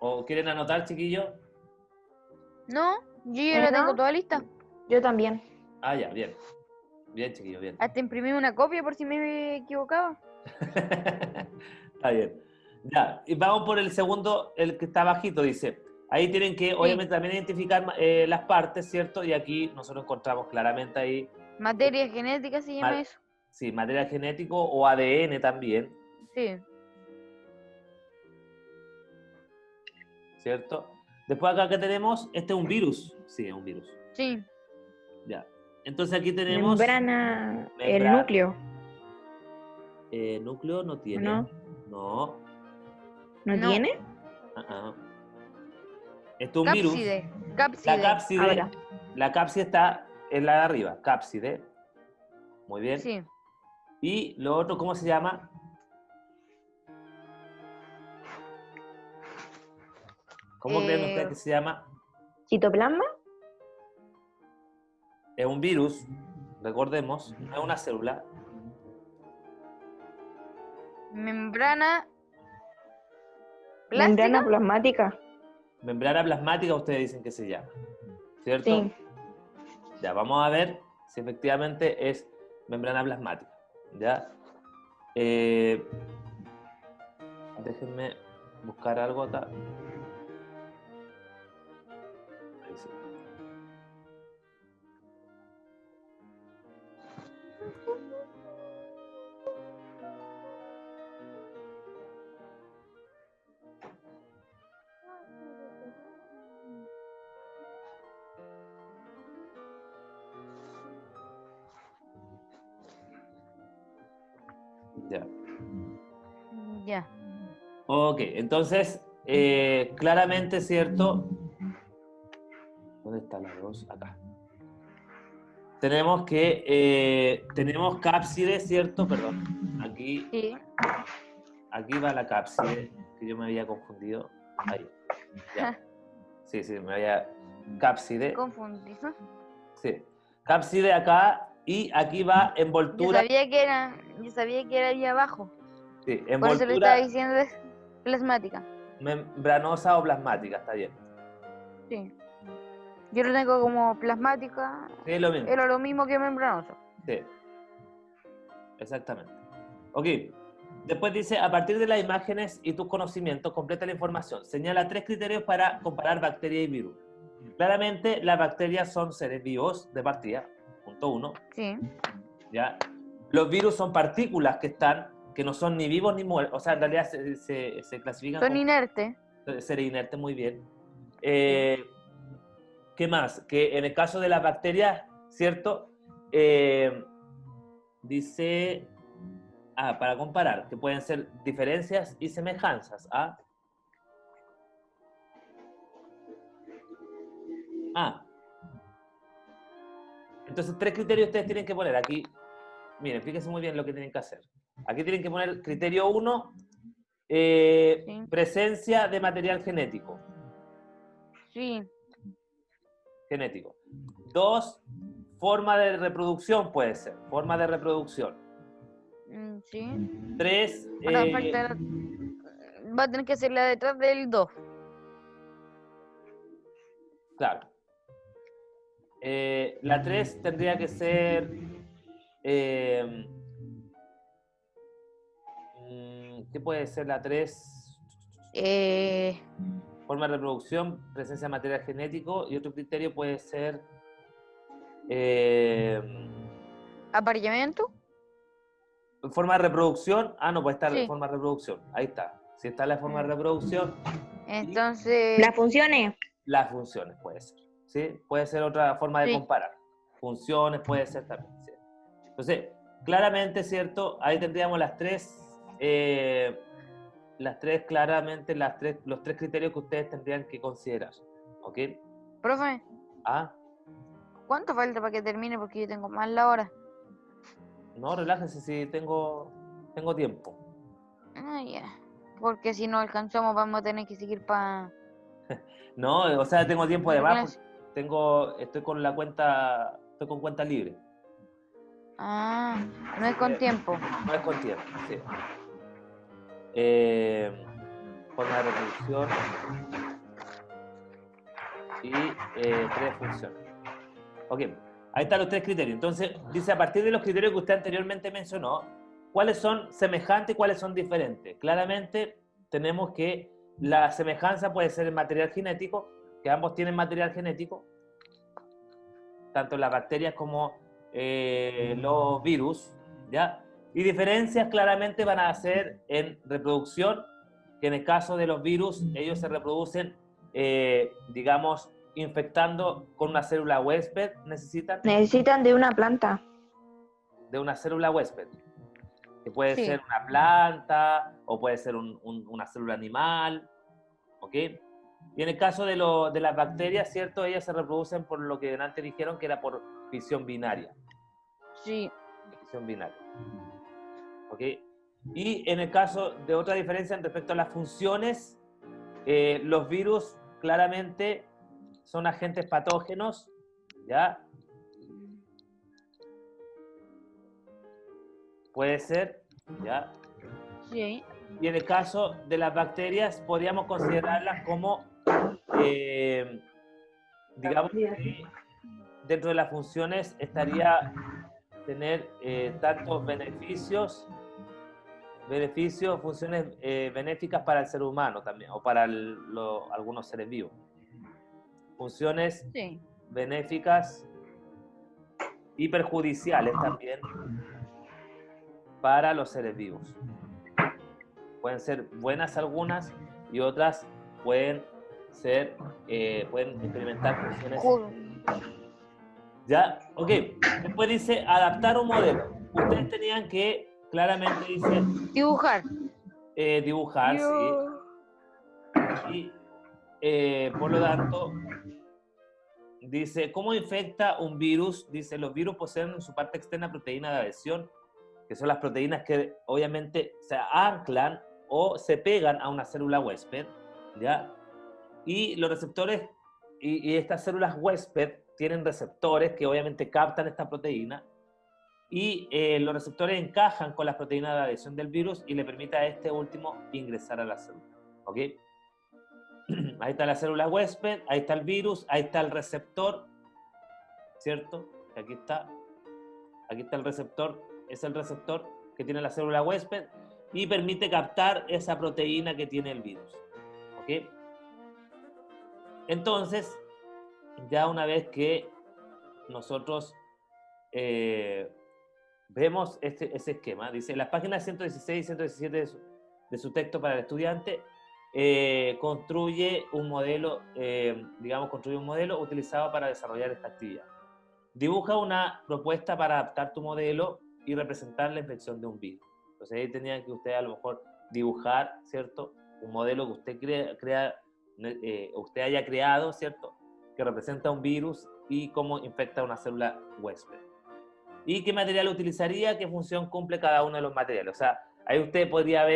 ¿O quieren anotar, chiquillos? no, yo ya la ¿No? tengo toda lista. Yo también. Ah, ya, bien. Bien, chiquillos, bien. Hasta imprimí una copia por si me equivocaba. Está bien. Ya, y vamos por el segundo, el que está bajito, dice. Ahí tienen que, obviamente, también identificar las partes, ¿cierto? Y aquí nosotros encontramos claramente ahí, Materia genética se llama eso. sí, material genético o ADN también, Sí. ¿cierto? Después acá que tenemos, este es un virus. Sí, es un virus. Sí. Ya. Entonces aquí tenemos... Membrana. El núcleo. Núcleo no tiene. ¿No? No. ¿No No. tiene? Esto es un virus. Cápside. Cápside. Ahora. La cápside está en la de arriba. Cápside. Muy bien. Sí. Y lo otro, ¿cómo se llama? ¿Cómo creen ustedes que se llama? ¿Citoplasma? Es un virus, recordemos, no es una célula. Membrana plástica. Membrana plasmática. Membrana plasmática ustedes dicen que se llama, ¿cierto? Sí. Ya, vamos a ver si efectivamente es membrana plasmática. ¿Ya? Déjenme buscar algo acá. Ahí sí. Ya. Ya. Ok, entonces, claramente, ¿cierto? ¿Dónde está la 2? Acá. Tenemos que, tenemos cápside, ¿cierto? Perdón, aquí, Sí. aquí va la cápside, que yo me había confundido. Ahí, ya. Sí, sí, me había... Cápside, Confundido. sí. Cápside acá, y aquí va Yo envoltura, sabía que era ahí abajo. sí, Por eso le estaba envoltura diciendo es plasmática. membranosa o plasmática, está bien. Sí. Yo lo tengo como plasmática. Sí, es lo mismo. Era lo mismo que membranoso. Sí, exactamente. Ok. Después dice, a partir de las imágenes y tus conocimientos, completa la información. Señala 3 criterios para comparar bacterias y virus. Claramente, las bacterias son seres vivos de partida, punto 1. Sí. ¿Ya? Los virus son partículas que no son ni vivos ni muertos. O sea, en realidad se clasifican Son como inertes. seres inertes, muy bien. ¿Qué más? Que en el caso de las bacterias, ¿cierto? Dice, para comparar, que pueden ser diferencias y semejanzas. Entonces 3 criterios ustedes tienen que poner aquí. Miren, fíjense muy bien lo que tienen que hacer. Aquí tienen que poner criterio 1, Sí. presencia de material genético. Sí. 2, forma de reproducción puede ser. Forma de reproducción. Sí. 3, Ahora falta. Va a tener que ser la detrás del 2. claro. La 3 tendría que ser... ¿qué puede ser la 3? Forma de reproducción, presencia de material genético, y otro criterio puede ser Apareamiento. forma de reproducción. No puede estar Sí. forma de reproducción. Ahí está. Si está la forma de reproducción, Entonces. Las funciones. las funciones puede ser. ¿Sí? Puede ser otra forma de Sí. comparar. Funciones puede ser también. ¿Sí? Entonces, claramente, ¿cierto? Ahí tendríamos los 3 criterios que ustedes tendrían que considerar. ¿Ok? Profe, Ah, ¿cuánto falta para que termine? Porque yo tengo más la hora. no, relájense si tengo tiempo. Ya. Porque si no alcanzamos, vamos a tener que seguir para. No, o sea, tengo tiempo de la más. clase. Estoy con cuenta libre. No es con tiempo. No es con tiempo, sí. Forma de reproducción y 3 funciones. Ok, ahí están los 3 criterios. Entonces, dice, a partir de los criterios que usted anteriormente mencionó, ¿cuáles son semejantes y cuáles son diferentes? Claramente, tenemos que la semejanza puede ser el material genético, que ambos tienen material genético, tanto las bacterias como los virus, ¿ya? Y diferencias claramente van a ser en reproducción, que en el caso de los virus, ellos se reproducen, digamos, infectando con una célula huésped, Necesitan de una planta. de una célula huésped, que puede Sí. ser una planta o puede ser una célula animal, ¿ok? Y en el caso de las bacterias, ¿cierto? Ellas se reproducen por lo que antes dijeron que era por fisión binaria. Sí. Fisión binaria. ¿Ok? Y en el caso de otra diferencia en respecto a las funciones, los virus claramente son agentes patógenos, ¿ya? Puede ser, ¿ya? Sí. Y en el caso de las bacterias, podríamos considerarlas como, digamos, que dentro de las funciones estaría tener tantos beneficios, funciones benéficas para el ser humano también, o para algunos seres vivos. Funciones Sí. benéficas y perjudiciales también para los seres vivos. Pueden ser buenas algunas y otras pueden implementar funciones. ¿Ya? Ok. Después dice adaptar un modelo. Ustedes tenían que claramente dice Dibujar. dibujar, sí. Y por lo tanto, dice, ¿cómo infecta un virus? Dice, los virus poseen en su parte externa proteína de adhesión, que son las proteínas que obviamente se anclan o se pegan a una célula huésped, ¿ya? Y los receptores, y estas células huésped tienen receptores que obviamente captan esta proteína, y los receptores encajan con las proteínas de adhesión del virus y le permite a este último ingresar a la célula, ¿ok? Ahí está la célula huésped, ahí está el virus, ahí está el receptor, ¿cierto? Aquí está el receptor, es el receptor que tiene la célula huésped y permite captar esa proteína que tiene el virus, ¿ok? Entonces, ya una vez que nosotros vemos ese esquema, dice, en las páginas 116 y 117 de su texto para el estudiante, construye un modelo utilizado para desarrollar esta actividad. Dibuja una propuesta para adaptar tu modelo y representar la infección de un virus. Entonces ahí tenía que usted a lo mejor dibujar, ¿cierto? Un modelo que usted usted haya creado, ¿cierto? Que representa un virus y cómo infecta una célula huésped. ¿Y qué material utilizaría? ¿Qué función cumple cada uno de los materiales? O sea, ahí usted podría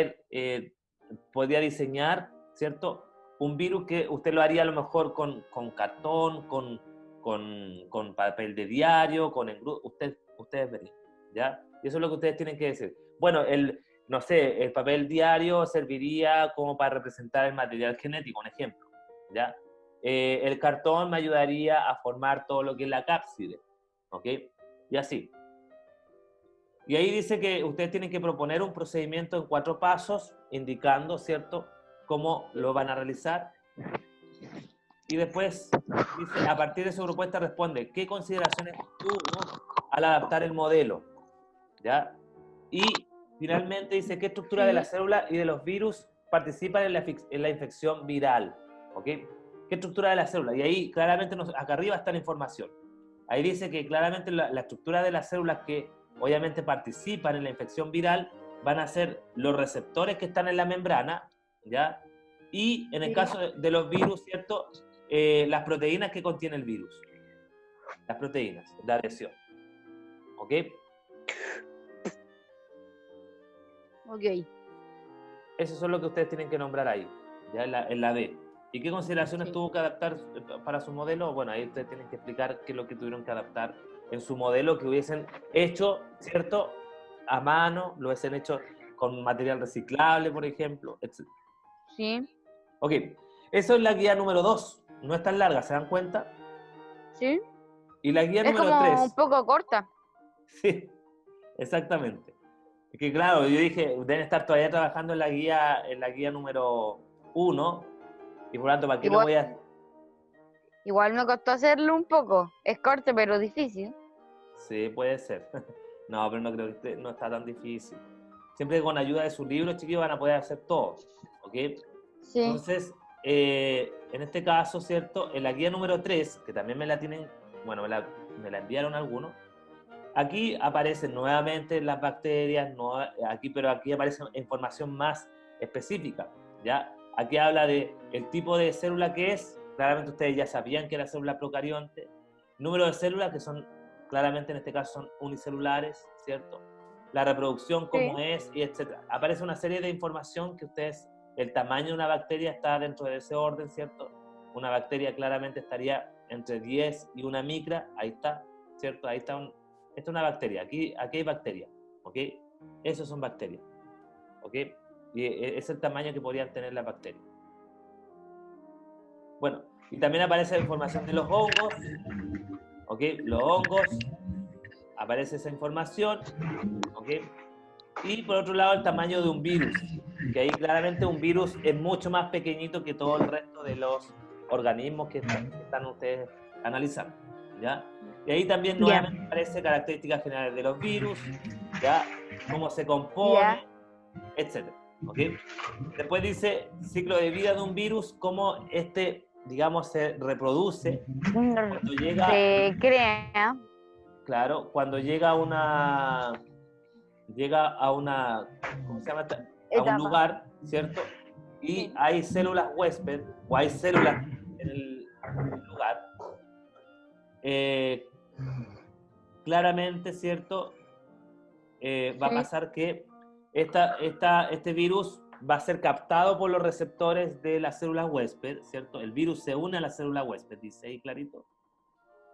podría diseñar, ¿cierto? Un virus que usted lo haría a lo mejor con cartón, con papel de diario, con engrudo, ustedes verían, ¿ya? Y eso es lo que ustedes tienen que decir. Bueno, no sé, el papel diario serviría como para representar el material genético, un ejemplo, ¿ya? El cartón me ayudaría a formar todo lo que es la cápside, ¿ok? Y así. Y ahí dice que ustedes tienen que proponer un procedimiento en 4 pasos, indicando, ¿cierto?, cómo lo van a realizar. Y después, dice, a partir de su propuesta responde, ¿qué consideraciones tuvo al adaptar el modelo? ¿Ya? Y finalmente dice, ¿qué estructura de la célula y de los virus participan en la infección viral? ¿Ok? ¿Qué estructura de la célula? Y ahí claramente, acá arriba está la información. Ahí dice que claramente la estructura de las células que obviamente participan en la infección viral van a ser los receptores que están en la membrana, ¿ya? Y en el caso de los virus, ¿cierto?, las proteínas que contiene el virus. Las proteínas de adhesión. ¿Ok? Ok. Eso es lo que ustedes tienen que nombrar ahí, ya en la D. ¿Y qué consideraciones tuvo que adaptar para su modelo? Bueno, ahí ustedes tienen que explicar qué es lo que tuvieron que adaptar en su modelo que hubiesen hecho, ¿cierto?, a mano, lo hubiesen hecho con material reciclable, por ejemplo, etc. Sí. Ok, eso es la guía número 2. No es tan larga, ¿se dan cuenta? Sí. Y la guía Es número como 3. un poco corta. Sí, exactamente. Es que claro, yo dije, deben estar todavía trabajando en la guía número 1, y por lo tanto, ¿para qué lo voy a...? Igual me costó hacerlo un poco. Es corto, pero difícil. Sí, puede ser. No, pero no creo que no está tan difícil. Siempre con ayuda de sus libros, chiquillos, van a poder hacer todo, ¿ok? Sí. Entonces, en este caso, ¿cierto? En la guía número 3, que también me la tienen, bueno, me la enviaron algunos, aquí aparecen nuevamente las bacterias, pero aquí aparece información más específica, ¿ya? Aquí habla de el tipo de célula que es, claramente ustedes ya sabían que era célula procarionte, número de células que son, claramente en este caso son unicelulares, ¿cierto? La reproducción, cómo es, y etc. Aparece una serie de información que ustedes, el tamaño de una bacteria está dentro de ese orden, ¿cierto? Una bacteria claramente estaría entre 10 y una micra, ahí está, ¿cierto? Ahí está esta es una bacteria, aquí hay bacterias, ¿ok? Esos son bacterias, ¿ok? Y es el tamaño que podrían tener las bacterias. Bueno, y también aparece la información de los hongos, ¿ok? Los hongos, aparece esa información, ¿ok? Y por otro lado el tamaño de un virus, que ahí claramente un virus es mucho más pequeñito que todo el resto de los organismos que están ustedes analizando, ¿ya? Y ahí también nuevamente aparece características generales de los virus, ¿ya? Cómo se compone, etc. ¿Ok? Después dice ciclo de vida de un virus, cómo digamos, se reproduce cuando llega... Se crea. Claro, cuando llega una llega a una, ¿cómo se llama? A un Etapa. lugar, ¿cierto? Y Sí. hay células huésped, o hay células en el lugar. Claramente, ¿cierto? Va a Sí. pasar que este virus va a ser captado por los receptores de las células huésped, ¿cierto? El virus se une a la célula huésped, dice ahí clarito.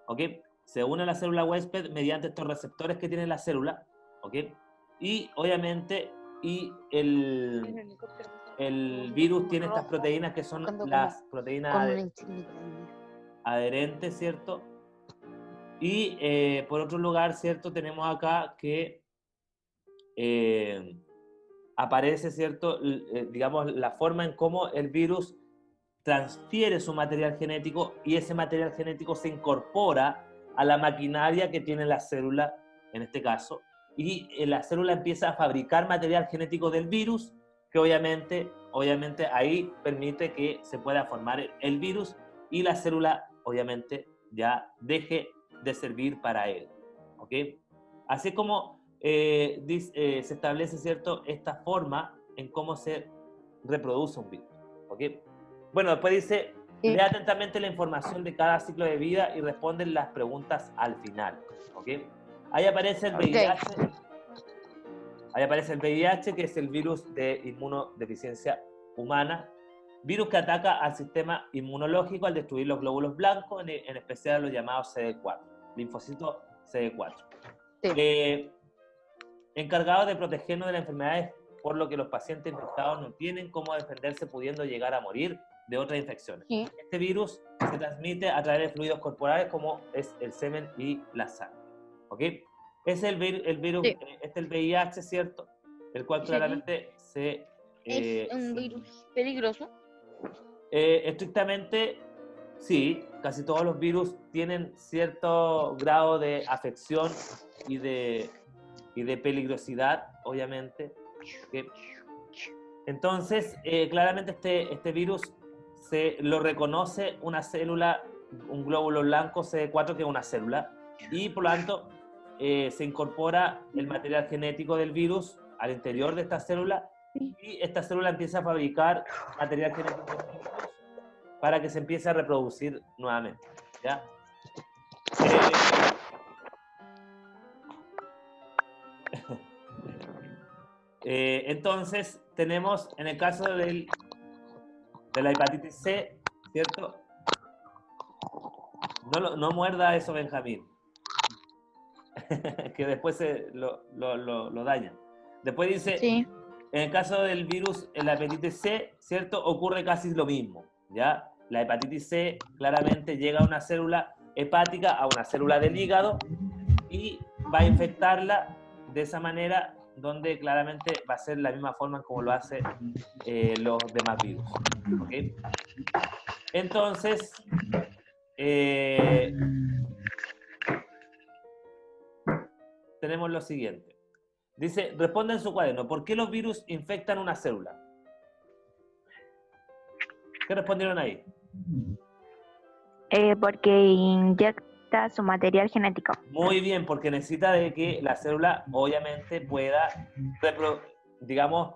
¿Ok? Se une a la célula huésped mediante estos receptores que tiene la célula, ¿ok? Y obviamente, el virus tiene estas proteínas que son Buscando las con proteínas una insignia. adherentes, ¿cierto? Y por otro lugar, ¿cierto? Tenemos acá que aparece, ¿cierto? Digamos, la forma en cómo el virus transfiere su material genético y ese material genético se incorpora a la maquinaria que tiene la célula, en este caso, y la célula empieza a fabricar material genético del virus, que obviamente ahí permite que se pueda formar el virus y la célula, obviamente, ya deje de servir para él. ¿Ok? Así es como se establece, ¿cierto?, esta forma en cómo se reproduce un virus. ¿Ok? Bueno, después dice, Sí. lea atentamente la información de cada ciclo de vida y responden las preguntas al final. ¿Ok? Ahí aparece el VIH. Ahí aparece el VIH, que es el virus de inmunodeficiencia humana. Virus que ataca al sistema inmunológico al destruir los glóbulos blancos, en especial los llamados CD4, linfocitos CD4. Sí. Encargados de protegernos de las enfermedades, por lo que los pacientes infectados no tienen cómo defenderse, pudiendo llegar a morir de otras infecciones. Sí. Este virus se transmite a través de fluidos corporales como es el semen y la sangre. ¿Ok? Es el virus, Sí. este es el VIH, ¿cierto? El cual Sí. claramente Es un virus peligroso. estrictamente, sí, casi todos los virus tienen cierto grado de afección y de peligrosidad, obviamente. ¿Ok? Entonces, claramente este virus lo reconoce una célula, un glóbulo blanco CD4, que es una célula, y por lo tanto se incorpora el material genético del virus al interior de esta célula, y esta célula empieza a fabricar material genético del virus para que se empiece a reproducir nuevamente. ¿Ya? Entonces, tenemos en el caso de la hepatitis C, ¿cierto? No muerda eso, Benjamín, que después lo dañan. Después dice, Sí. en el caso del virus, en la hepatitis C, ¿cierto? Ocurre casi lo mismo, ¿ya? La hepatitis C claramente llega a una célula hepática, a una célula del hígado, y va a infectarla de esa manera, donde claramente va a ser la misma forma como lo hace los demás virus. ¿Ok? Entonces, tenemos lo siguiente. Dice, responde en su cuaderno, ¿por qué los virus infectan una célula? ¿Qué respondieron ahí? Porque inyecta su material genético. Muy bien, porque necesita de que la célula obviamente pueda, digamos,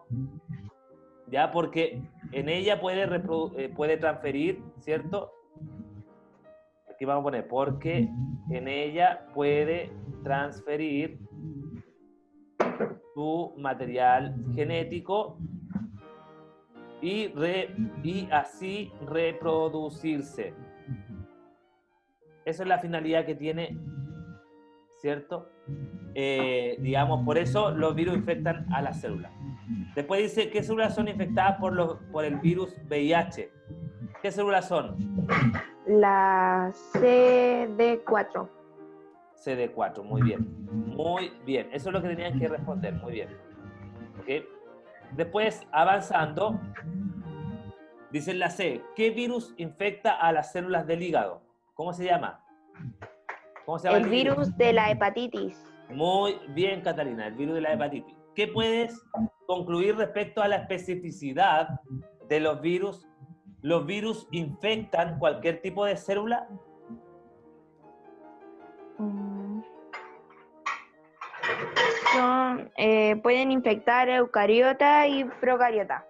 ya, porque en ella puede transferir, ¿cierto? Aquí vamos a poner, porque en ella puede transferir su material genético y así reproducirse. Esa es la finalidad que tiene, ¿cierto? Digamos, por eso los virus infectan a las células. Después dice, ¿qué células son infectadas por el virus VIH? ¿Qué células son? La CD4. CD4, muy bien. Muy bien, eso es lo que tenían que responder, muy bien. ¿Ok? Después, avanzando, dice la C, ¿qué virus infecta a las células del hígado? ¿Cómo se llama? ¿Cómo se llama El virus de la hepatitis. Muy bien, Catalina, el virus de la hepatitis. ¿Qué puedes concluir respecto a la especificidad de los virus? ¿Los virus infectan cualquier tipo de célula? pueden infectar eucariota y procariota.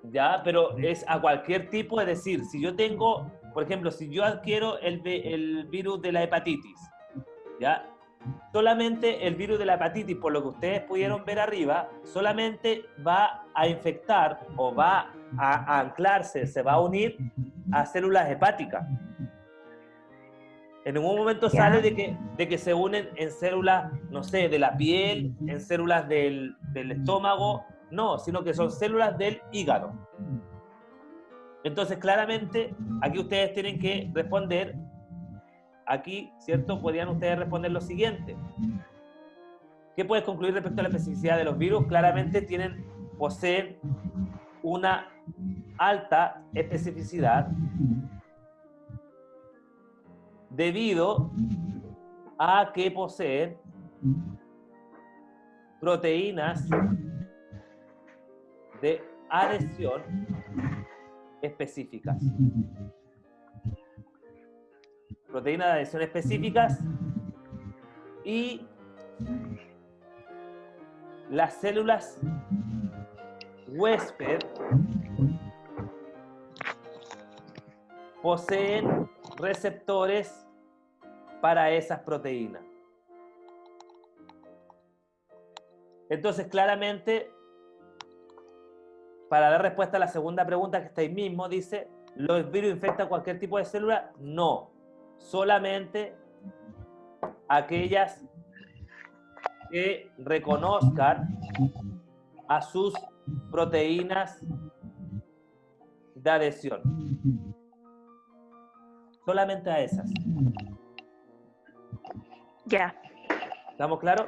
¿Ya? Pero es a cualquier tipo, es decir, si yo tengo, por ejemplo, si yo adquiero el virus de la hepatitis, ¿ya? Solamente el virus de la hepatitis, por lo que ustedes pudieron ver arriba, solamente va a infectar o va a anclarse, se va a unir a células hepáticas. En ningún momento Ya. sale de que se unen en células, no sé, de la piel, en células del estómago, no, sino que son células del hígado. Entonces, claramente, aquí ustedes tienen que responder, aquí, ¿cierto? Podrían ustedes responder lo siguiente. ¿Qué puedes concluir respecto a la especificidad de los virus? Claramente poseen una alta especificidad debido a que poseen proteínas de adhesión específicas. Proteínas de adhesión específicas y las células huésped poseen receptores para esas proteínas. Entonces, claramente, para dar respuesta a la segunda pregunta que está ahí mismo, dice, ¿los virus infectan cualquier tipo de célula? No, solamente aquellas que reconozcan a sus proteínas de adhesión. Solamente a esas. Ya. ¿Estamos claros?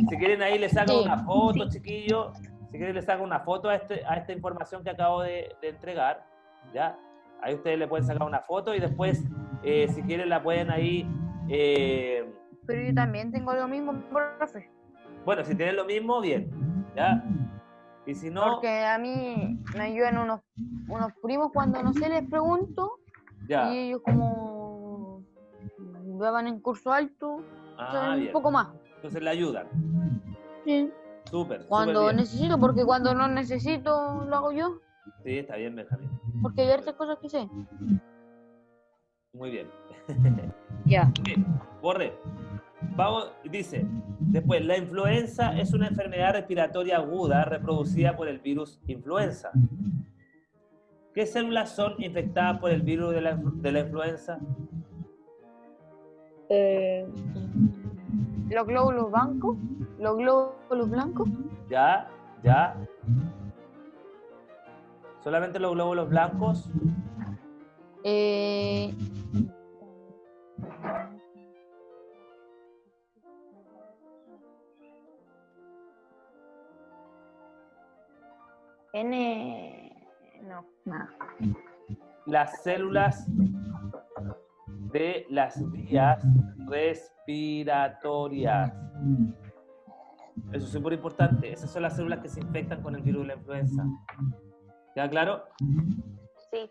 Si quieren ahí les sacan Sí. una foto, Sí. chiquillos. Si quieren les sacan una foto a esta información que acabo de entregar. ¿Ya? Ahí ustedes le pueden sacar una foto y después, si quieren, la pueden ahí... Pero yo también tengo lo mismo, profe. bueno, si tienen lo mismo, bien. ¿Ya? Y si no, Porque a mí me ayudan unos primos cuando no sé, les pregunto. ya. Y ellos como van en curso alto, saben un Bien. poco más. Entonces le ayudan. Sí. Súper, Cuando súper bien. necesito, porque cuando no necesito lo hago yo. Sí, está bien, Benjamín. Porque hay hartas cosas que sé. Muy bien. Ya. Borre. Vamos, dice, después, la influenza es una enfermedad respiratoria aguda reproducida por el virus influenza. ¿Qué células son infectadas por el virus de la influenza? Los glóbulos blancos. Los glóbulos blancos. Ya, ya. Solamente los glóbulos blancos. No, nada. Las células de las vías respiratorias. Eso es súper importante. Esas son las células que se infectan con el virus de la influenza. ¿Queda claro? Sí.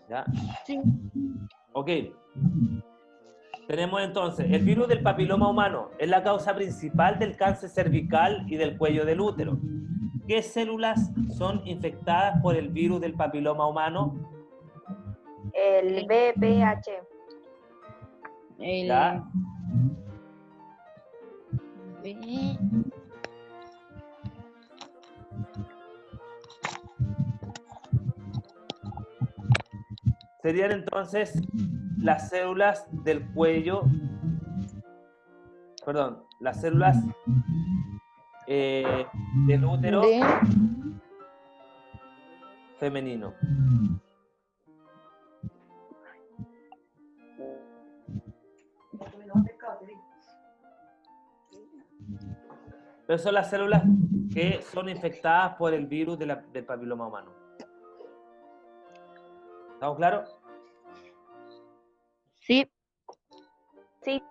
¿Ya? Sí. Ok. Tenemos entonces, el virus del papiloma humano es la causa principal del cáncer cervical y del cuello del útero. ¿Qué células son infectadas por el virus del papiloma humano? El BPH. ¿Ya? Serían entonces las células del cuello, perdón, las células del útero femenino. Pero son las células que son infectadas por el virus del papiloma humano. ¿Estamos claros? Sí. Sí.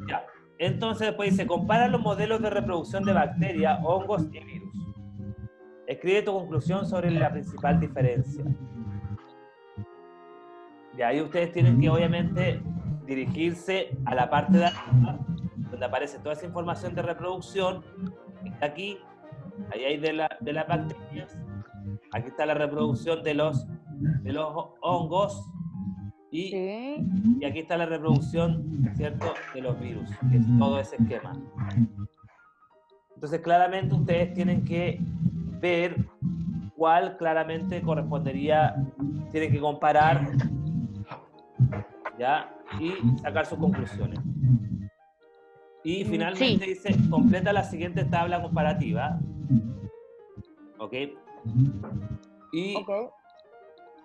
Ya. Entonces después dice, compara los modelos de reproducción de bacterias, hongos y virus. Escribe tu conclusión sobre la principal diferencia. Y ahí ustedes tienen que obviamente dirigirse a la parte de arriba, donde aparece toda esa información de reproducción. Está aquí, ahí hay de las bacterias. Aquí está la reproducción de los hongos. Y Sí. aquí está la reproducción, ¿cierto?, de los virus, que es todo ese esquema. Entonces, claramente ustedes tienen que ver cuál claramente correspondería, tienen que comparar, ¿ya? Y sacar sus conclusiones. Y finalmente Sí. dice, completa la siguiente tabla comparativa. ¿Ok? Y Ok.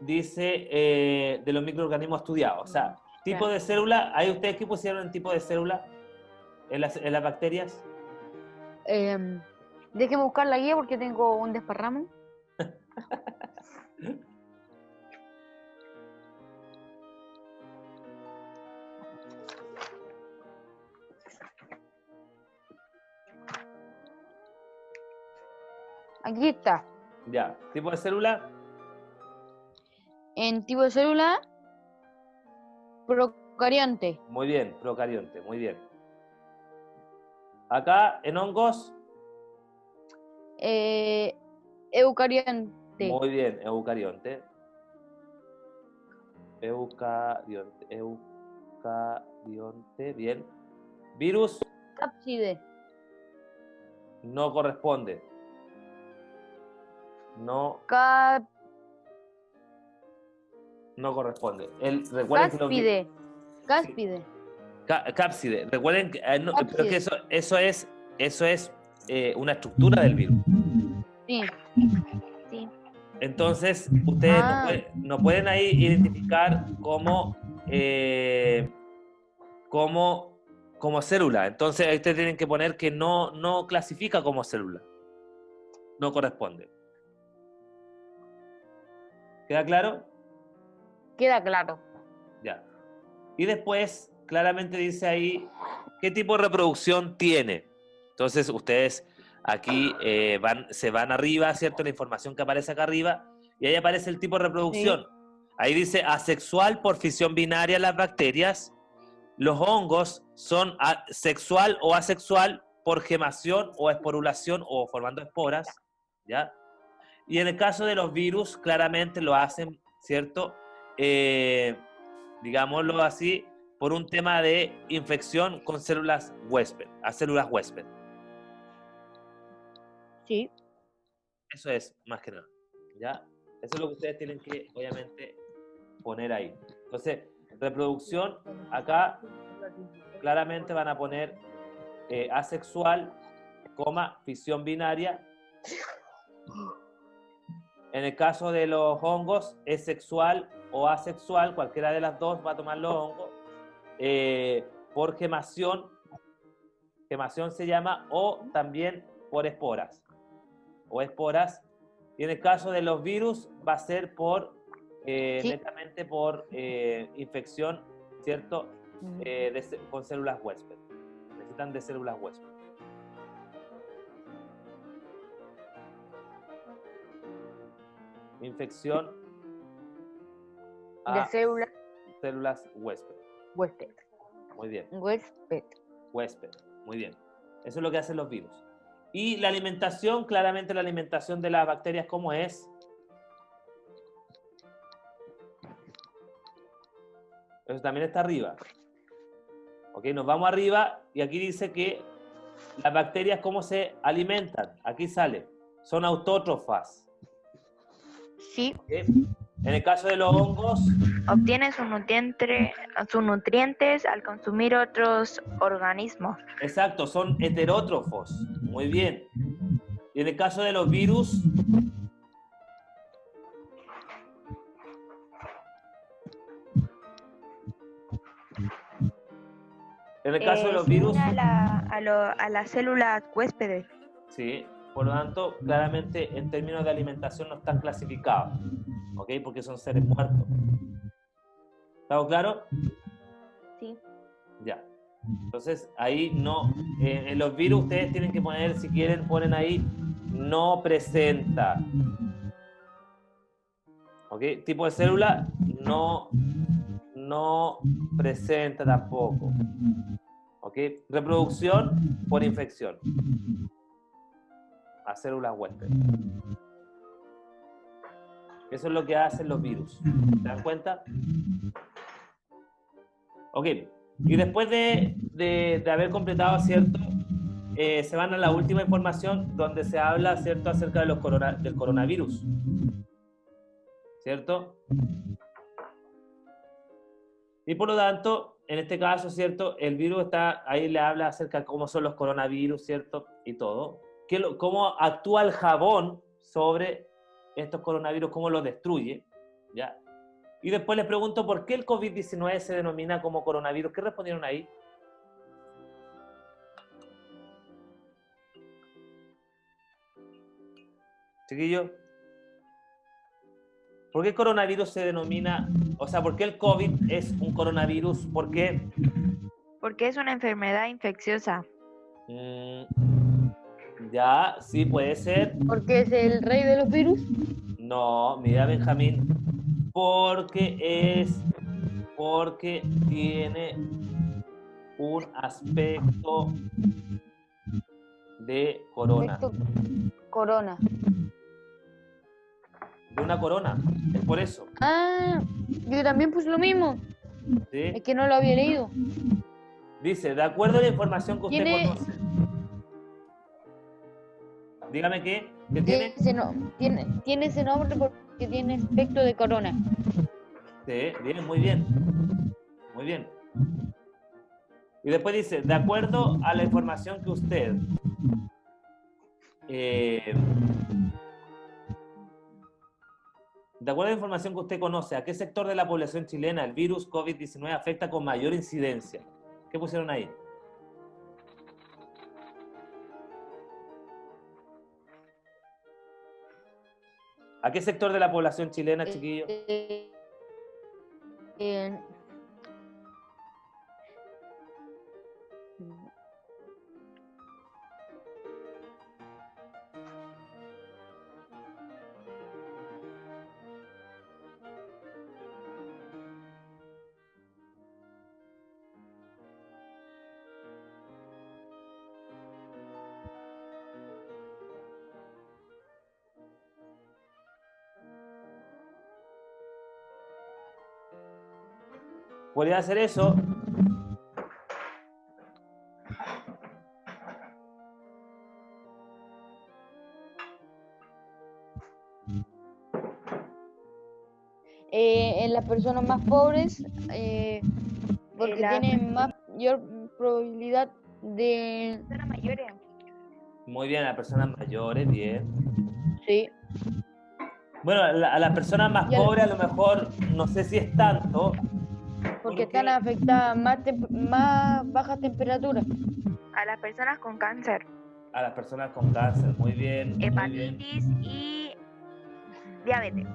dice de los microorganismos estudiados. O sea, tipo de célula, ¿hay ustedes qué pusieron en tipo de célula en las bacterias? Déjeme buscar la guía porque tengo un desparramo. Aquí está. Ya, tipo de célula, En tipo de célula, procarionte. muy bien, procarionte, muy bien. Acá en hongos, Eucarionte. muy bien, eucarionte. Eucarionte, bien. Virus, Cápside. no corresponde. No corresponde. Recuerden que Cáspide. Cáspide. cápside. Recuerden que, no, pero que Cápside. eso es una estructura del virus. Sí. Sí. Entonces, ustedes no pueden ahí identificar como célula. Entonces, ahí ustedes tienen que poner que no clasifica como célula. No corresponde. ¿Queda claro? Queda claro. Ya. Y después, claramente dice ahí qué tipo de reproducción tiene. Entonces, ustedes aquí se van arriba, ¿cierto? La información que aparece acá arriba, y ahí aparece el tipo de reproducción. Sí. Ahí dice asexual por fisión binaria las bacterias. Los hongos son sexual o asexual por gemación o esporulación o formando esporas, ¿ya? Y en el caso de los virus, claramente lo hacen, ¿cierto? Digámoslo así, por un tema de infección con células huésped, a células huésped. Sí. Eso es, más que nada, ¿ya? Eso es lo que ustedes tienen que, obviamente, poner ahí. Entonces, reproducción, acá claramente van a poner asexual, fisión binaria. En el caso de los hongos, es sexual o asexual, cualquiera de las dos va a tomar los hongos. Por gemación se llama, o también por esporas. Y en el caso de los virus, va a ser por netamente por infección, ¿cierto? Con células huésped. Necesitan de células huésped. Infección De células huésped. huésped. Muy bien. Huésped. Muy bien. Eso es lo que hacen los virus. Y la alimentación, claramente la alimentación de las bacterias, ¿cómo es? Eso también está arriba. Ok, nos vamos arriba y aquí dice que las bacterias, ¿cómo se alimentan? Aquí sale. Son autótrofas. Sí. ¿Okay? En el caso de los hongos, Obtiene sus nutrientes al consumir otros organismos. exacto, son heterótrofos. Muy bien. Y en el caso de los virus, a las células huéspedes. sí, por lo tanto, claramente en términos de alimentación no están clasificados, ¿ok? Porque son seres muertos. ¿Estamos claros? Sí. Ya. Entonces, ahí no, en los virus ustedes tienen que poner, si quieren, ponen ahí, no presenta. ¿Ok? Tipo de célula, no presenta tampoco. ¿Ok? Reproducción por infección. A células huésped. Eso es lo que hacen los virus. ¿Se dan cuenta? Ok. Y después de haber completado, ¿cierto? Se van a la última información donde se habla, ¿cierto?, acerca de del coronavirus. ¿Cierto? Y por lo tanto, en este caso, ¿cierto?, el virus está, ahí le habla acerca de cómo son los coronavirus, ¿cierto? Y todo. Cómo actúa el jabón sobre estos coronavirus, cómo los destruye, ¿ya? Y después les pregunto por qué el COVID-19 se denomina como coronavirus. ¿Qué respondieron ahí? Chiquillos, ¿por qué el coronavirus se denomina, o sea, por qué el COVID es un coronavirus? ¿Por qué? Porque es una enfermedad infecciosa. Ya, sí, puede ser. Porque es el rey de los virus. No, mira, Benjamín, porque tiene un aspecto de corona, Efecto corona. de una corona, es por eso, Ah, yo también puse lo mismo. Es ¿sí? que no lo había leído. Dice, de acuerdo a la información que usted Tiene, conoce, dígame qué tiene. tiene ese nombre porque tiene aspecto de corona. Sí, bien, muy bien, muy bien. Y después dice, de acuerdo a la información que usted de acuerdo a la información que usted conoce, ¿a qué sector de la población chilena el virus COVID-19 afecta con mayor incidencia? ¿Qué pusieron ahí? ¿A qué sector de la población chilena, chiquillo? Eh, Podría hacer eso. en las personas más pobres, porque tienen mayor probabilidad de... Personas mayores. Muy bien, a las personas mayores, bien. Sí. Bueno, a las personas más Y pobres a lo mejor no sé si es tanto. porque están afectadas más bajas temperaturas. A las personas con cáncer, A las personas con cáncer, muy bien, muy bien. hepatitis y diabetes.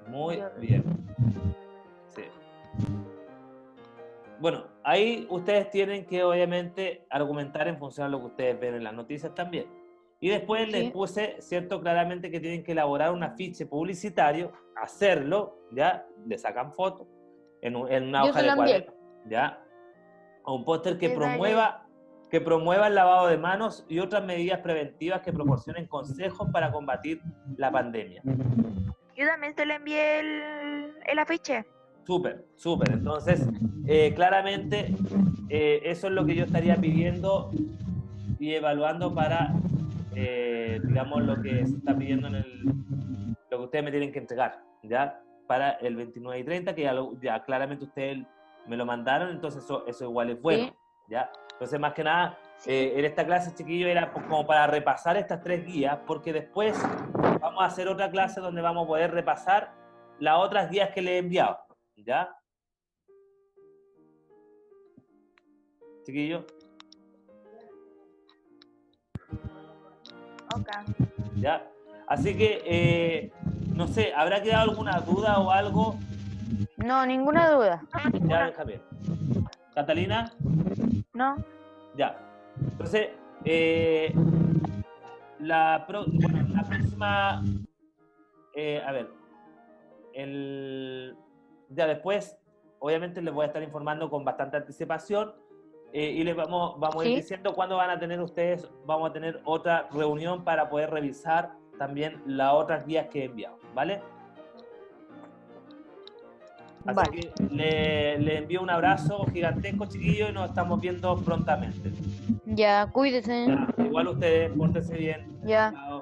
Muy bien. Sí. Bueno, ahí ustedes tienen que obviamente argumentar en función a lo que ustedes ven en las noticias también. Y después les Sí. puse, cierto, claramente que tienen que elaborar un afiche publicitario, hacerlo, ¿ya? Le sacan fotos en una Yo hoja se de la envié. cuaderno, ¿ya? O un póster que Sí, dale. promueva el lavado de manos y otras medidas preventivas que proporcionen consejos para combatir la pandemia. Yo también te le envié el afiche. Súper, súper. Entonces, claramente, eso es lo que yo estaría pidiendo y evaluando para, digamos, lo que se está pidiendo lo que ustedes me tienen que entregar, ¿ya? Para el 29 y 30, que ya claramente ustedes me lo mandaron, entonces eso igual es bueno, Sí. ¿ya? Entonces, más que nada, Sí. en esta clase, chiquillo, era como para repasar estas 3 guías, porque después vamos a hacer otra clase donde vamos a poder repasar las otras guías que les he enviado, ¿ya? Chiquillo, Ok. ¿ya? Así que, no sé, ¿habrá quedado alguna duda o algo? No, ninguna duda. Ya, Benjamín. ¿Catalina? ¿no? Ya. Entonces, bueno, la próxima, a ver, ya después, obviamente les voy a estar informando con bastante anticipación y les vamos a ir Sí. diciendo cuándo van a tener ustedes, vamos a tener otra reunión para poder revisar también las otras guías que he enviado, ¿vale? Así Vale. que le envío un abrazo gigantesco, chiquillos, y nos estamos viendo prontamente. Ya, cuídese. Ya, igual ustedes, pórtense bien. Ya. Chao.